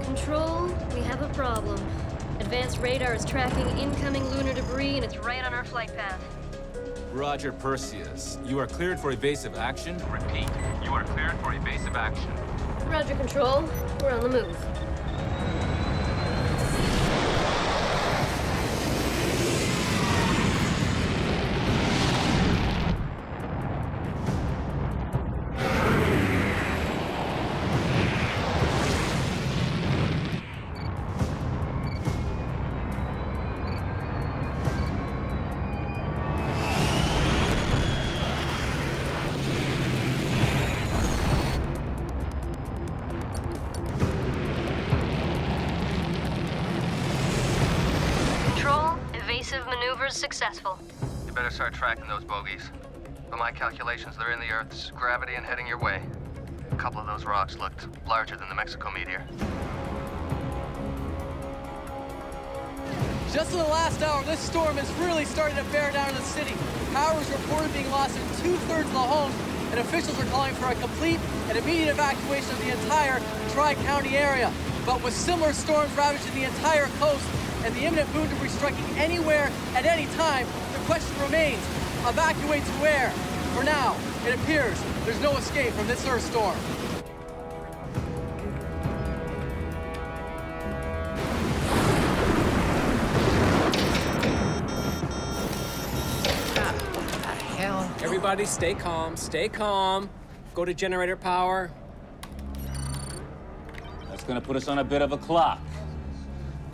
Control, we have a problem. Advanced radar is tracking incoming lunar debris, and it's right on our flight path. Roger, Perseus. You are cleared for evasive action. Repeat, you are cleared for evasive action. Roger, Control. We're on the move. Evasive maneuvers successful. You better start tracking those bogies. By my calculations, they're in the Earth's gravity and heading your way. A couple of those rocks looked larger than the Mexico meteor. Just in the last hour, this storm has really started to bear down on the city. Power is reported being lost in 2/3 of the homes, and officials are calling for a complete and immediate evacuation of the entire Tri-County area. But with similar storms ravaging the entire coast and the imminent moon debris striking anywhere at any time, the question remains, evacuate to where? For now, it appears there's no escape from this Earth storm. Everybody stay calm, stay calm. Go to generator power. That's gonna put us on a bit of a clock.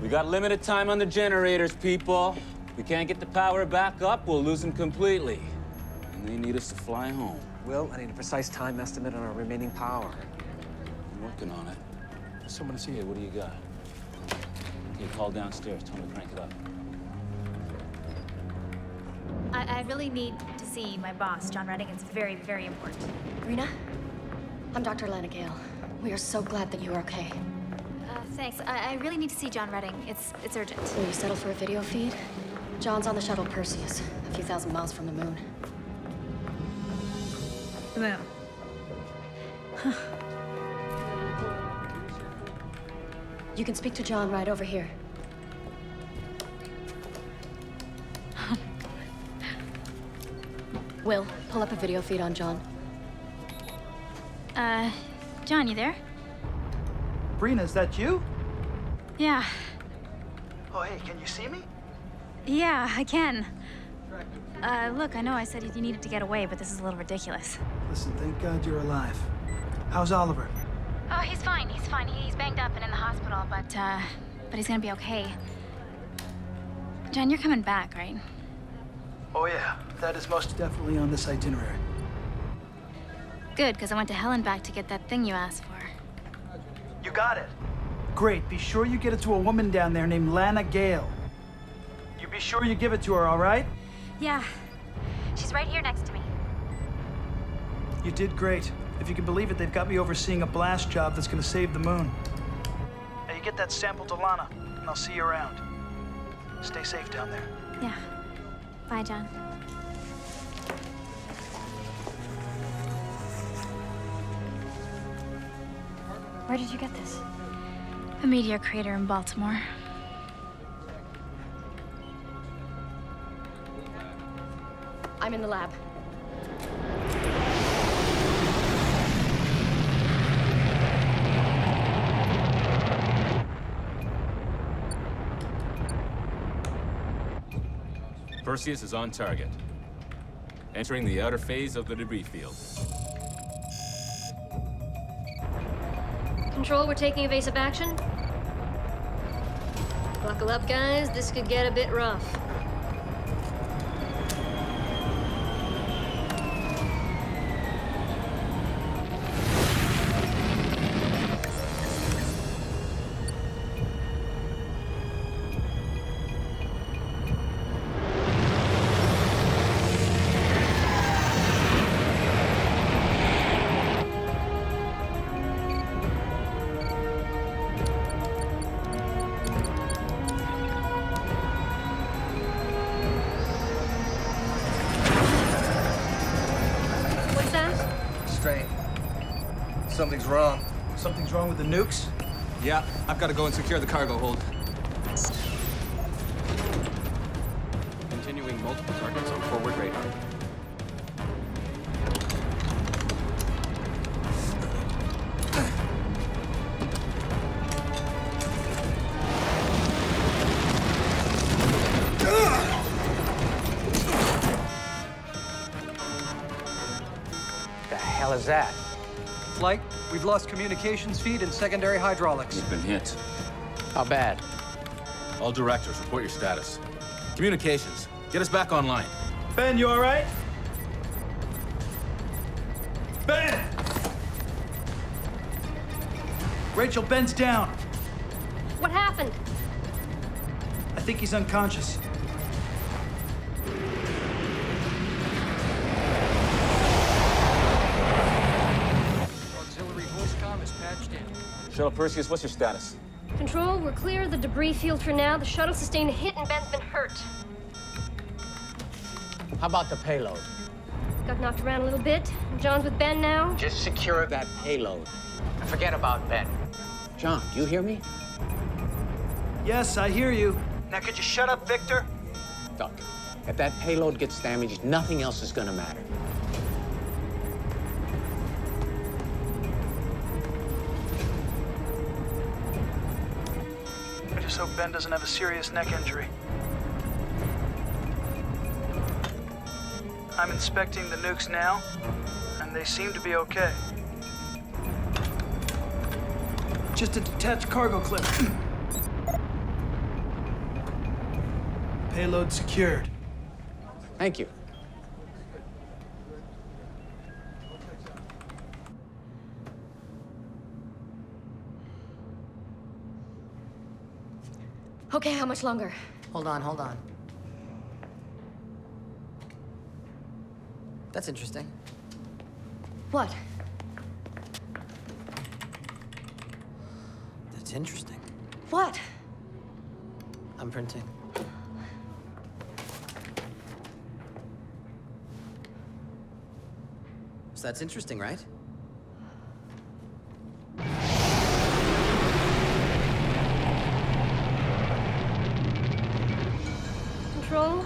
We got limited time on the generators, people. We can't get the power back up, we'll lose them completely. And they need us to fly home. Will, I need a precise time estimate on our remaining power. I'm working on it. Someone's here, what do you got? Okay, call downstairs, tell them to crank it up. I really need to see my boss, John Redding. It's very, very important. Rena, I'm Dr. Lana Gale. We are so glad that you are okay. Thanks. I really need to see John Redding. It's urgent. Will you settle for a video feed? John's on the shuttle Perseus, a few thousand miles from the moon. The moon. Huh. You can speak to John right over here. Will, pull up a video feed on John. John, you there? Brina, is that you? Yeah. Oh, hey, can you see me? Yeah, I can. Look, I know I said you needed to get away, but this is a little ridiculous. Listen, thank God you're alive. How's Oliver? Oh, he's fine. He's fine. He's banged up and in the hospital, but he's gonna be okay. John, you're coming back, right? Oh, yeah. That is most definitely on this itinerary. Good, because I went to hell and back to get that thing you asked for. You got it. Great. Be sure you get it to a woman down there named Lana Gale. You be sure you give it to her, all right? Yeah. She's right here next to me. You did great. If you can believe it, they've got me overseeing a blast job that's gonna save the moon. Now you get that sample to Lana, and I'll see you around. Stay safe down there. Yeah. Bye, John. Where did you get this? A meteor crater in Baltimore. I'm in the lab. Perseus is on target. Entering the outer phase of the debris field. Control, we're taking evasive action. Buckle up, guys. This could get a bit rough. Something's wrong. Something's wrong with the nukes? Yeah, I've got to go and secure the cargo hold. Continuing multiple targets on forward radar. The hell is that? Flight, we've lost communications feed and secondary hydraulics. You've been hit. How bad? All directors, report your status. Communications, get us back online. Ben, you all right? Ben! Rachel, Ben's down. What happened? I think he's unconscious. Shuttle Perseus, what's your status? Control, we're clear of the debris field for now. The shuttle sustained a hit and Ben's been hurt. How about the payload? Got knocked around a little bit. John's with Ben now. Just secure that payload. And forget about Ben. John, do you hear me? Yes, I hear you. Now could you shut up, Victor? Doctor, if that payload gets damaged, nothing else is gonna matter. I just hope Ben doesn't have a serious neck injury. I'm inspecting the nukes now, and they seem to be okay. Just a detached cargo clip. Payload secured. Thank you. Okay, how much longer? Hold on, hold on. That's interesting. What? That's interesting. What? I'm printing. So that's interesting, right? Control?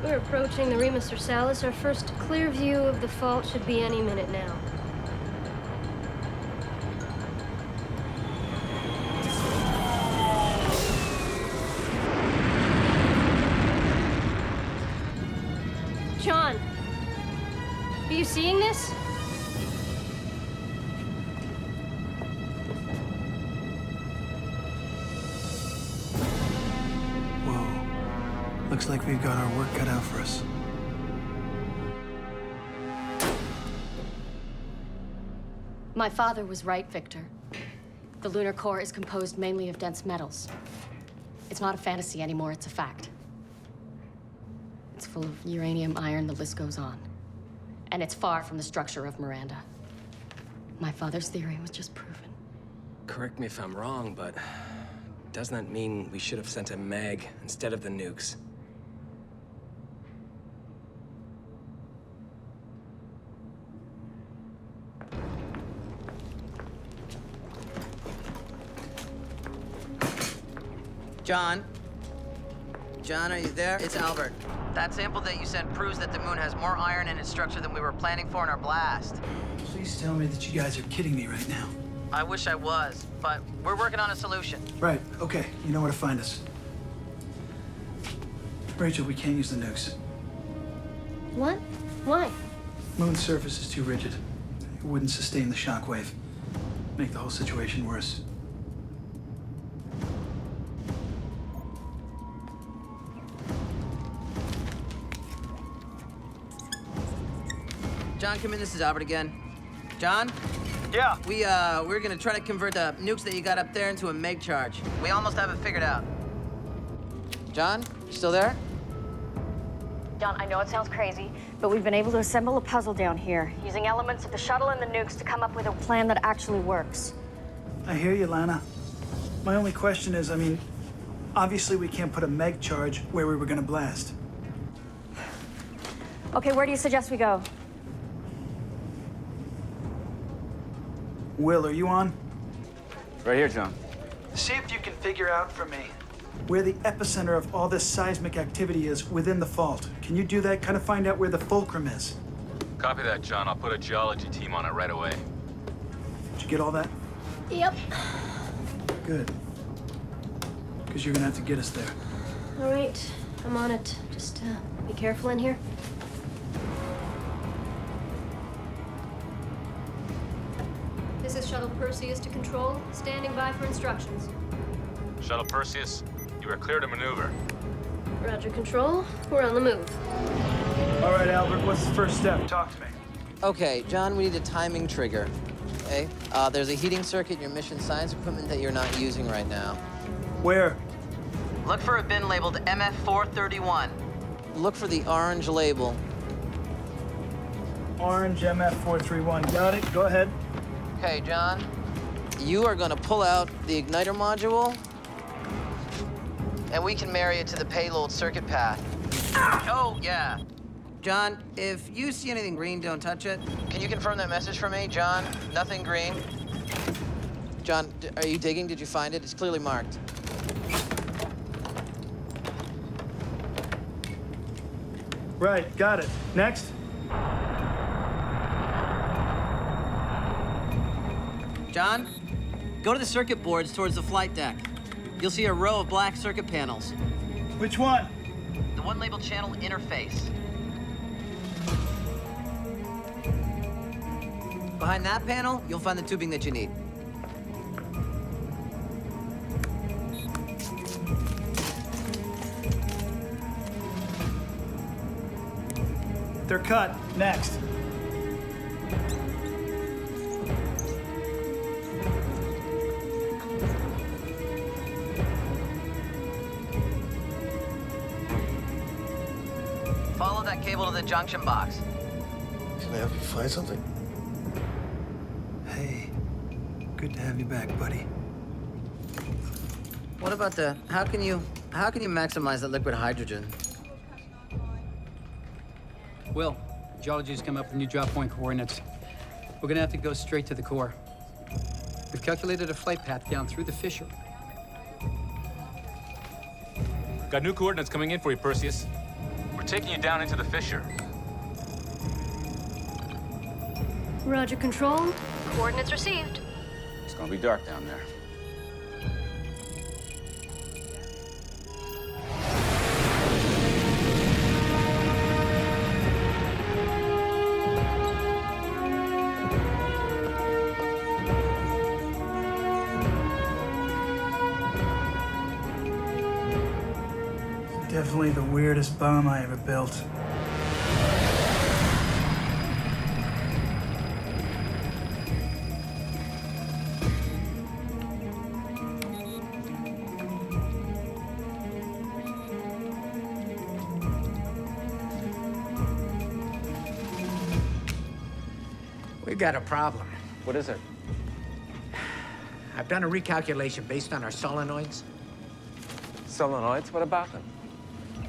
We're approaching the Remus Ursalis. Our first clear view of the fault should be any minute now. John, are you seeing this? Whoa. Looks like we've got our work cut out for us. My father was right, Victor. The lunar core is composed mainly of dense metals. It's not a fantasy anymore, it's a fact. It's full of uranium, iron, the list goes on. And it's far from the structure of Miranda. My father's theory was just proven. Correct me if I'm wrong, but doesn't that mean we should have sent a mag instead of the nukes? John? John, are you there? It's Albert. That sample that you sent proves that the moon has more iron in its structure than we were planning for in our blast. Please tell me that you guys are kidding me right now. I wish I was, but we're working on a solution. Right, okay. You know where to find us. Rachel, we can't use the nukes. What? Why? Moon's surface is too rigid. It wouldn't sustain the shockwave. Make the whole situation worse. John, come in. This is Albert again. John? Yeah? We're gonna try to convert the nukes that you got up there into a meg charge. We almost have it figured out. John, you still there? John, I know it sounds crazy, but we've been able to assemble a puzzle down here, using elements of the shuttle and the nukes to come up with a plan that actually works. I hear you, Lana. My only question is, obviously we can't put a meg charge where we were gonna blast. Okay, where do you suggest we go? Will, are you on? Right here, John. See if you can figure out for me where the epicenter of all this seismic activity is within the fault. Can you do that? Kind of find out where the fulcrum is. Copy that, John. I'll put a geology team on it right away. Did you get all that? Yep. Good. Because you're gonna have to get us there. All right, I'm on it. Just be careful in here. This is Shuttle Perseus to Control, standing by for instructions. Shuttle Perseus, you are clear to maneuver. Roger, Control. We're on the move. All right, Albert, what's the first step? Talk to me. Okay, John, we need a timing trigger. Okay? There's a heating circuit in your mission science equipment that you're not using right now. Where? Look for a bin labeled MF431. Look for the orange label. Orange MF431. Got it. Go ahead. Okay, John. You are gonna pull out the igniter module, and we can marry it to the payload circuit path. Oh, yeah. John, if you see anything green, don't touch it. Can you confirm that message for me, John? Nothing green. John, are you digging? Did you find it? It's clearly marked. Right, got it. Next. John, go to the circuit boards towards the flight deck. You'll see a row of black circuit panels. Which one? The one labeled channel interface. Behind that panel, you'll find the tubing that you need. They're cut. Next. Follow that cable to the junction box. I help you find something? Hey, good to have you back, buddy. What about the, how can you maximize the liquid hydrogen? Will, geology's come up with new drop point coordinates. We're gonna have to go straight to the core. We've calculated a flight path down through the fissure. Got new coordinates coming in for you, Perseus. We're taking you down into the fissure. Roger, Control. Coordinates received. It's gonna be dark down there. Definitely the weirdest bomb I ever built. We got a problem. What is it? I've done a recalculation based on our solenoids. Solenoids? What about them?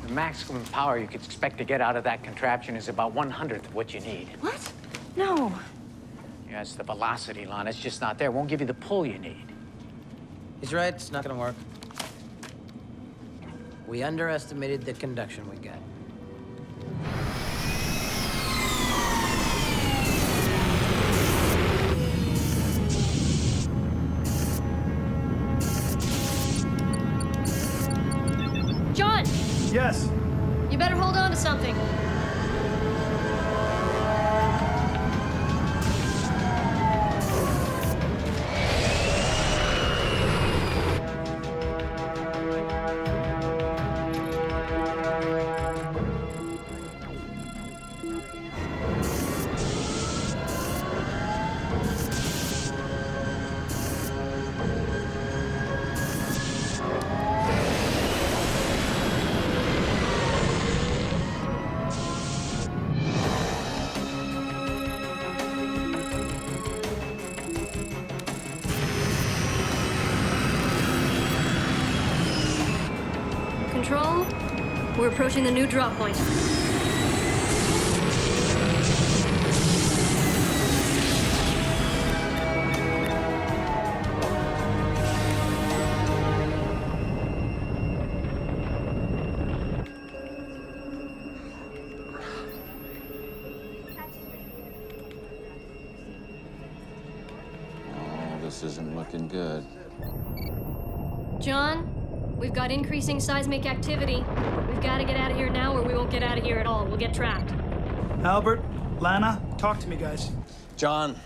The maximum power you could expect to get out of that contraption is about 1/100th of what you need. What? No. Yes, the velocity, Lana, it's just not there. It won't give you the pull you need. He's right, it's not gonna work. We underestimated the conduction we got. John! Yes? You better hold on to something. Control, we're approaching the new drop point. Oh, this isn't looking good. John, we've got increasing seismic activity. We've got to get out of here now or we won't get out of here at all. We'll get trapped. Albert, Lana, talk to me, guys. John,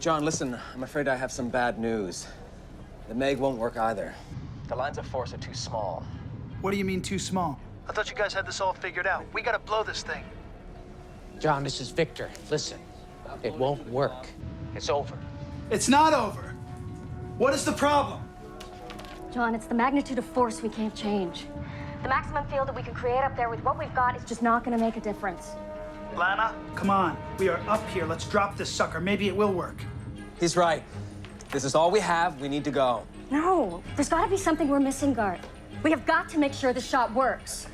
listen, I'm afraid I have some bad news. The Meg won't work either. The lines of force are too small. What do you mean too small? I thought you guys had this all figured out. We gotta blow this thing. John, this is Victor. Listen, it won't work. It's over. It's not over. What is the problem? John, it's the magnitude of force we can't change. The maximum field that we can create up there with what we've got is just not gonna make a difference. Lana, come on. We are up here. Let's drop this sucker. Maybe it will work. He's right. This is all we have. We need to go. No, there's gotta be something we're missing, Gart. We have got to make sure the shot works.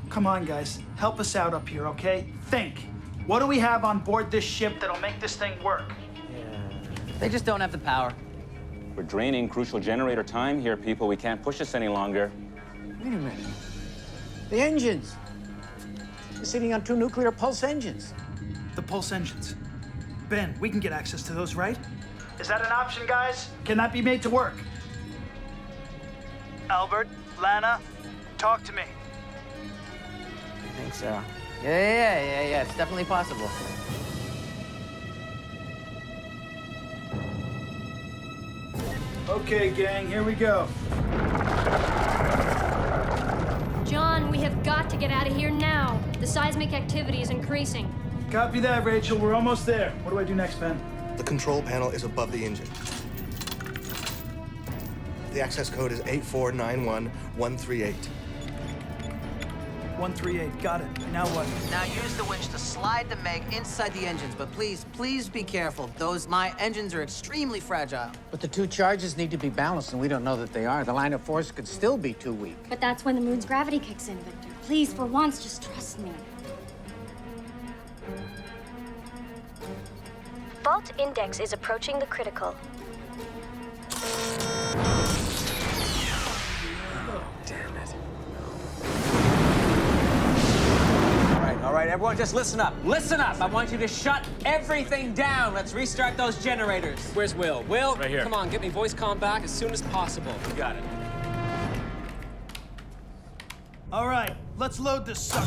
Come on, guys. Help us out up here, okay? Think. What do we have on board this ship that'll make this thing work? They just don't have the power. We're draining crucial generator time here, people. We can't push this any longer. Wait a minute. The engines. They're sitting on 2 nuclear pulse engines. The pulse engines. Ben, we can get access to those, right? Is that an option, guys? Can that be made to work? Albert, Lana, talk to me. I think so. Yeah, it's definitely possible. Okay, gang, here we go. John, we have got to get out of here now. The seismic activity is increasing. Copy that, Rachel. We're almost there. What do I do next, Ben? The control panel is above the engine. The access code is 8491138. 138, got it. Now what? Now use the winch to slide the Meg inside the engines, but please be careful. My engines are extremely fragile. But the two charges need to be balanced, and we don't know that they are. The line of force could still be too weak. But that's when the moon's gravity kicks in, Victor. Please, for once, just trust me. Fault index is approaching the critical. Damn it. All right, everyone, just listen up. Listen up. I want you to shut everything down. Let's restart those generators. Where's Will? Will? Right here. Come on, get me voice comm back as soon as possible. You got it. All right, let's load this sucker.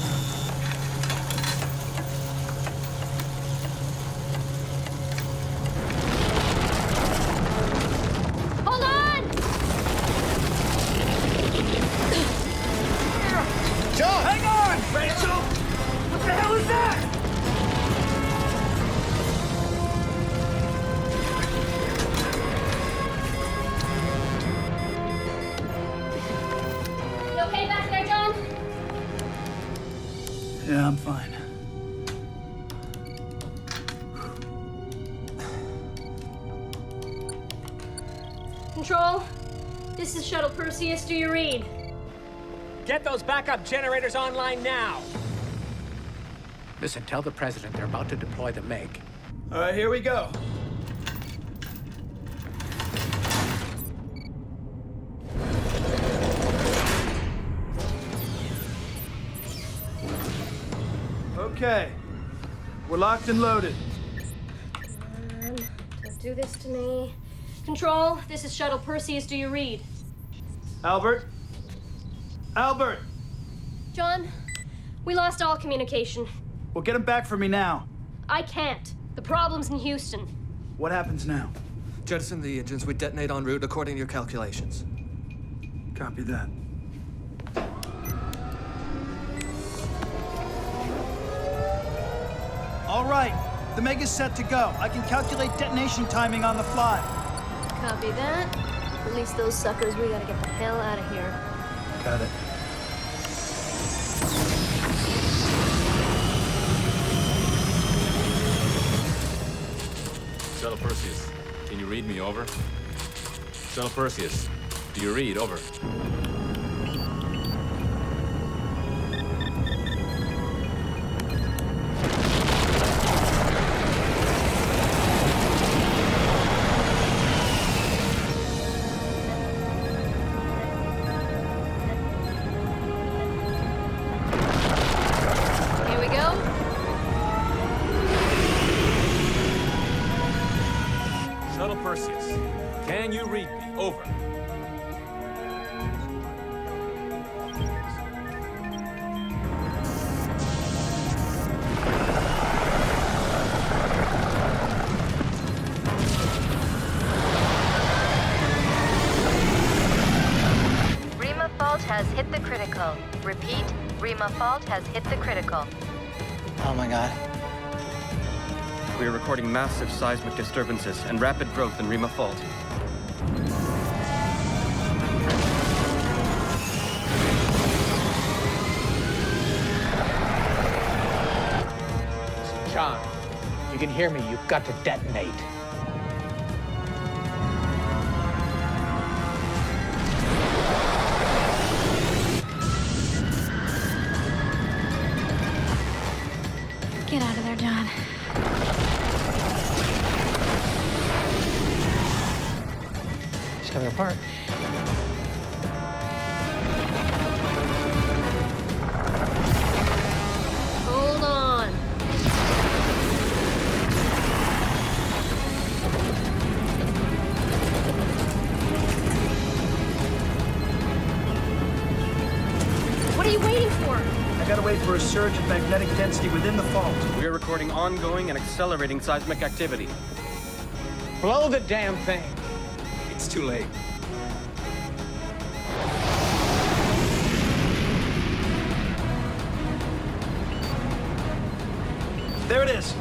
Hold on! John! Hang on! Rachel! What the hell is that? You okay back there, John? Yeah, I'm fine. Control, this is Shuttle Perseus. Do you read? Get those backup generators online now. Listen, tell the president they're about to deploy the Meg. All right, here we go. Okay, we're locked and loaded. Don't do this to me. Control, this is Shuttle Perseus. Do you read? Albert? Albert! John, we lost all communication. Well, get him back for me now. I can't. The problem's in Houston. What happens now? Jettison the engines. We detonate en route according to your calculations. Copy that. All right, the Meg is set to go. I can calculate detonation timing on the fly. Copy that. Release those suckers. We gotta get the hell out of here. Got it. Shuttle Perseus, can you read me? Over. Shuttle Perseus, do you read? Over. Here we go. Shuttle Perseus, can you read me? Over. Rima fault has hit the critical. Repeat, Rima fault has hit the critical. Oh my God. We are recording massive seismic disturbances and rapid growth in Rima fault. John, you can hear me. You've got to detonate. Get out of there, John. It's coming apart. Hold on. What are you waiting for? I gotta wait for a surge of magnetic density within the fault. We are recording ongoing and accelerating seismic activity. Blow the damn thing. It's too late. There it is.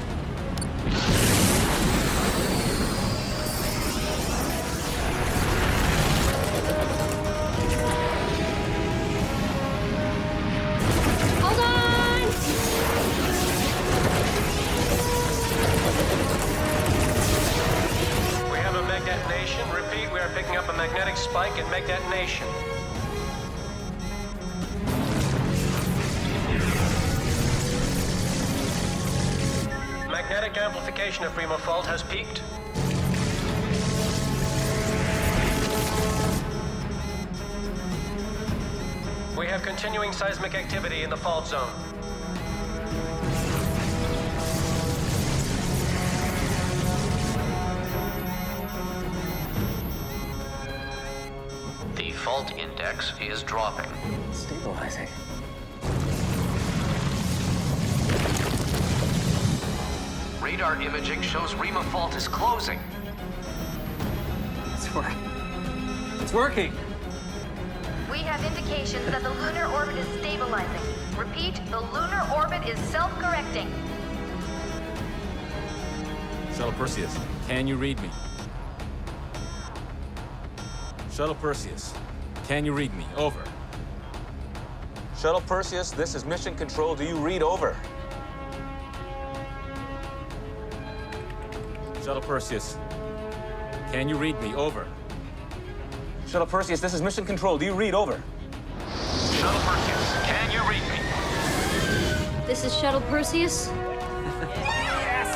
Expect detonation. Magnetic amplification of Rima fault has peaked. We have continuing seismic activity in the fault zone. The fault index is dropping. Stabilizing. Radar imaging shows Rima fault is closing. It's working. It's working. We have indications that the lunar orbit is stabilizing. Repeat, the lunar orbit is self-correcting. Shuttle Perseus, can you read me? Shuttle Perseus, can you read me? Over. Shuttle Perseus, this is Mission Control. Do you read? Over. Shuttle Perseus, can you read me? Over. Shuttle Perseus, this is Mission Control. Do you read? Over. Shuttle Perseus, can you read me? This is Shuttle Perseus. Yes!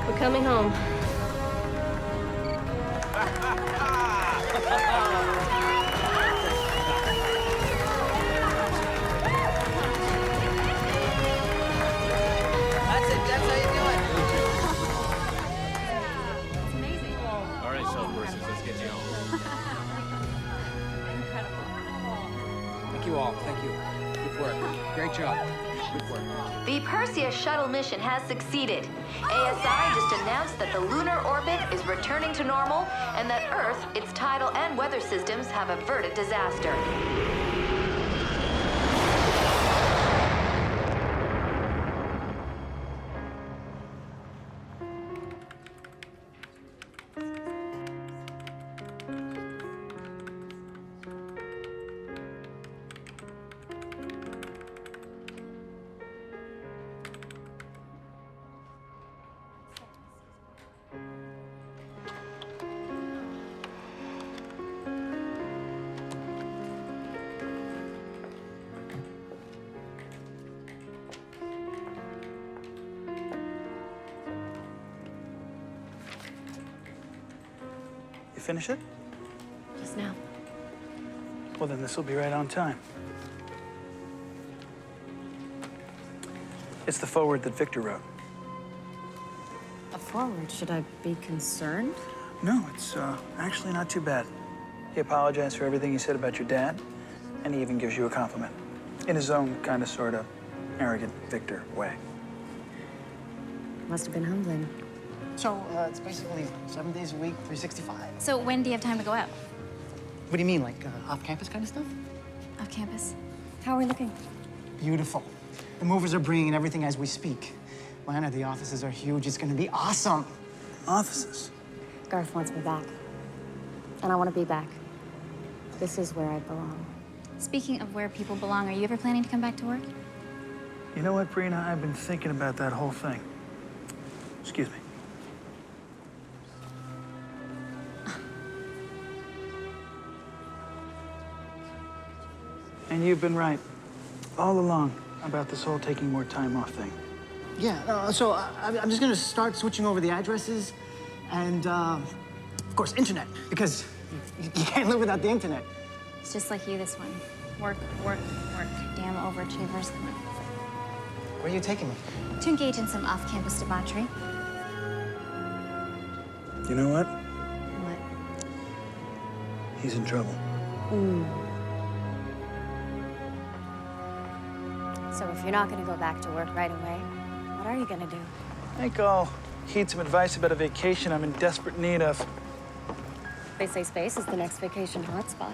We're coming home. That's it. That's how you do it. All right, Shuttle Perseus, let's get you home. Thank you all. Thank you. Good work. Great job. Good work. The Perseus shuttle mission has succeeded. ASI just announced that the lunar orbit is returning to normal and that Earth, its tidal and weather systems have averted disaster. You finish it? Just now. Well, then this will be right on time. It's the foreword that Victor wrote. A forward. Should I be concerned? No, it's actually not too bad. He apologized for everything he said about your dad, and he even gives you a compliment. In his own kind of, sort of, arrogant Victor way. Must have been humbling. So, it's basically 7 days a week, 365. So when do you have time to go out? What do you mean, like off-campus kind of stuff? Off campus. How are we looking? Beautiful. The movers are bringing everything as we speak. Lana, the offices are huge. It's gonna be awesome. Offices? Garth wants me back. And I want to be back. This is where I belong. Speaking of where people belong, are you ever planning to come back to work? You know what, Brina? I've been thinking about that whole thing. Excuse me. And you've been right all along about this whole taking more time off thing. Yeah, so I'm just gonna start switching over the addresses and, of course, internet, because you can't live without the internet. It's just like you, this one. Work, work, work. Damn overachievers. Where are you taking me? To engage in some off-campus debauchery. You know what? What? He's in trouble. So if you're not going to go back to work right away, what are you going to do? I think I'll heed some advice about a vacation I'm in desperate need of. They say space is the next vacation hotspot.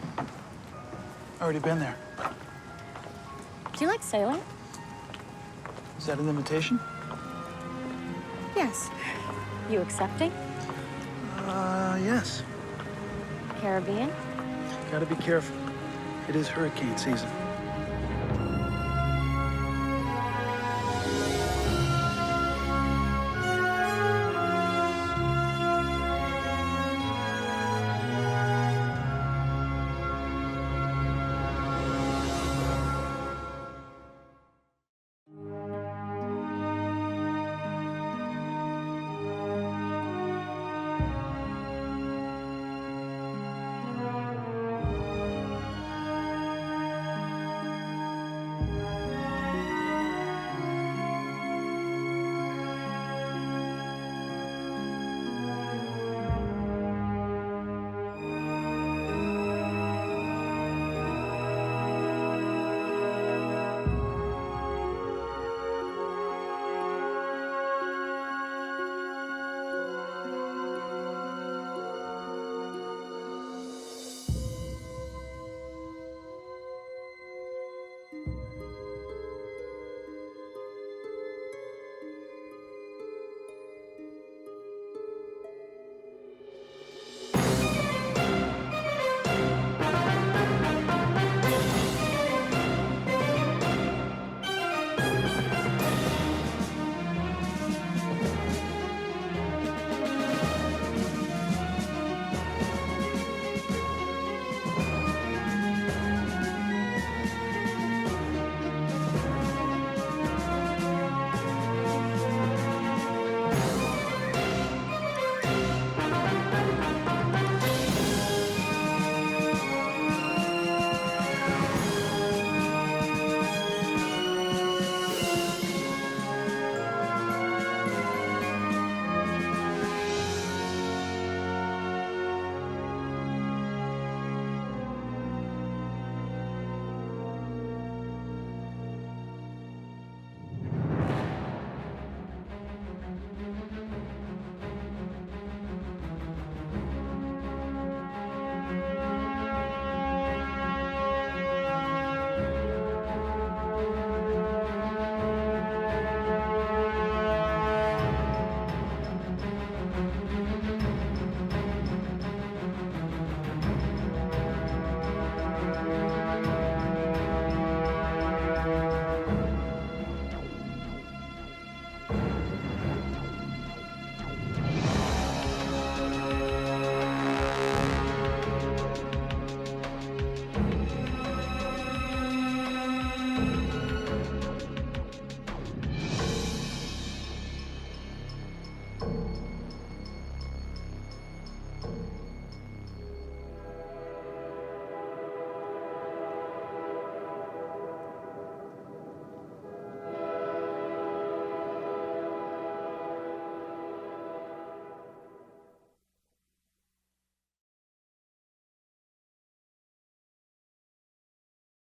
Already been there. Do you like sailing? Is that an invitation? Yes. You accepting? Yes. Caribbean? Gotta be careful. It is hurricane season.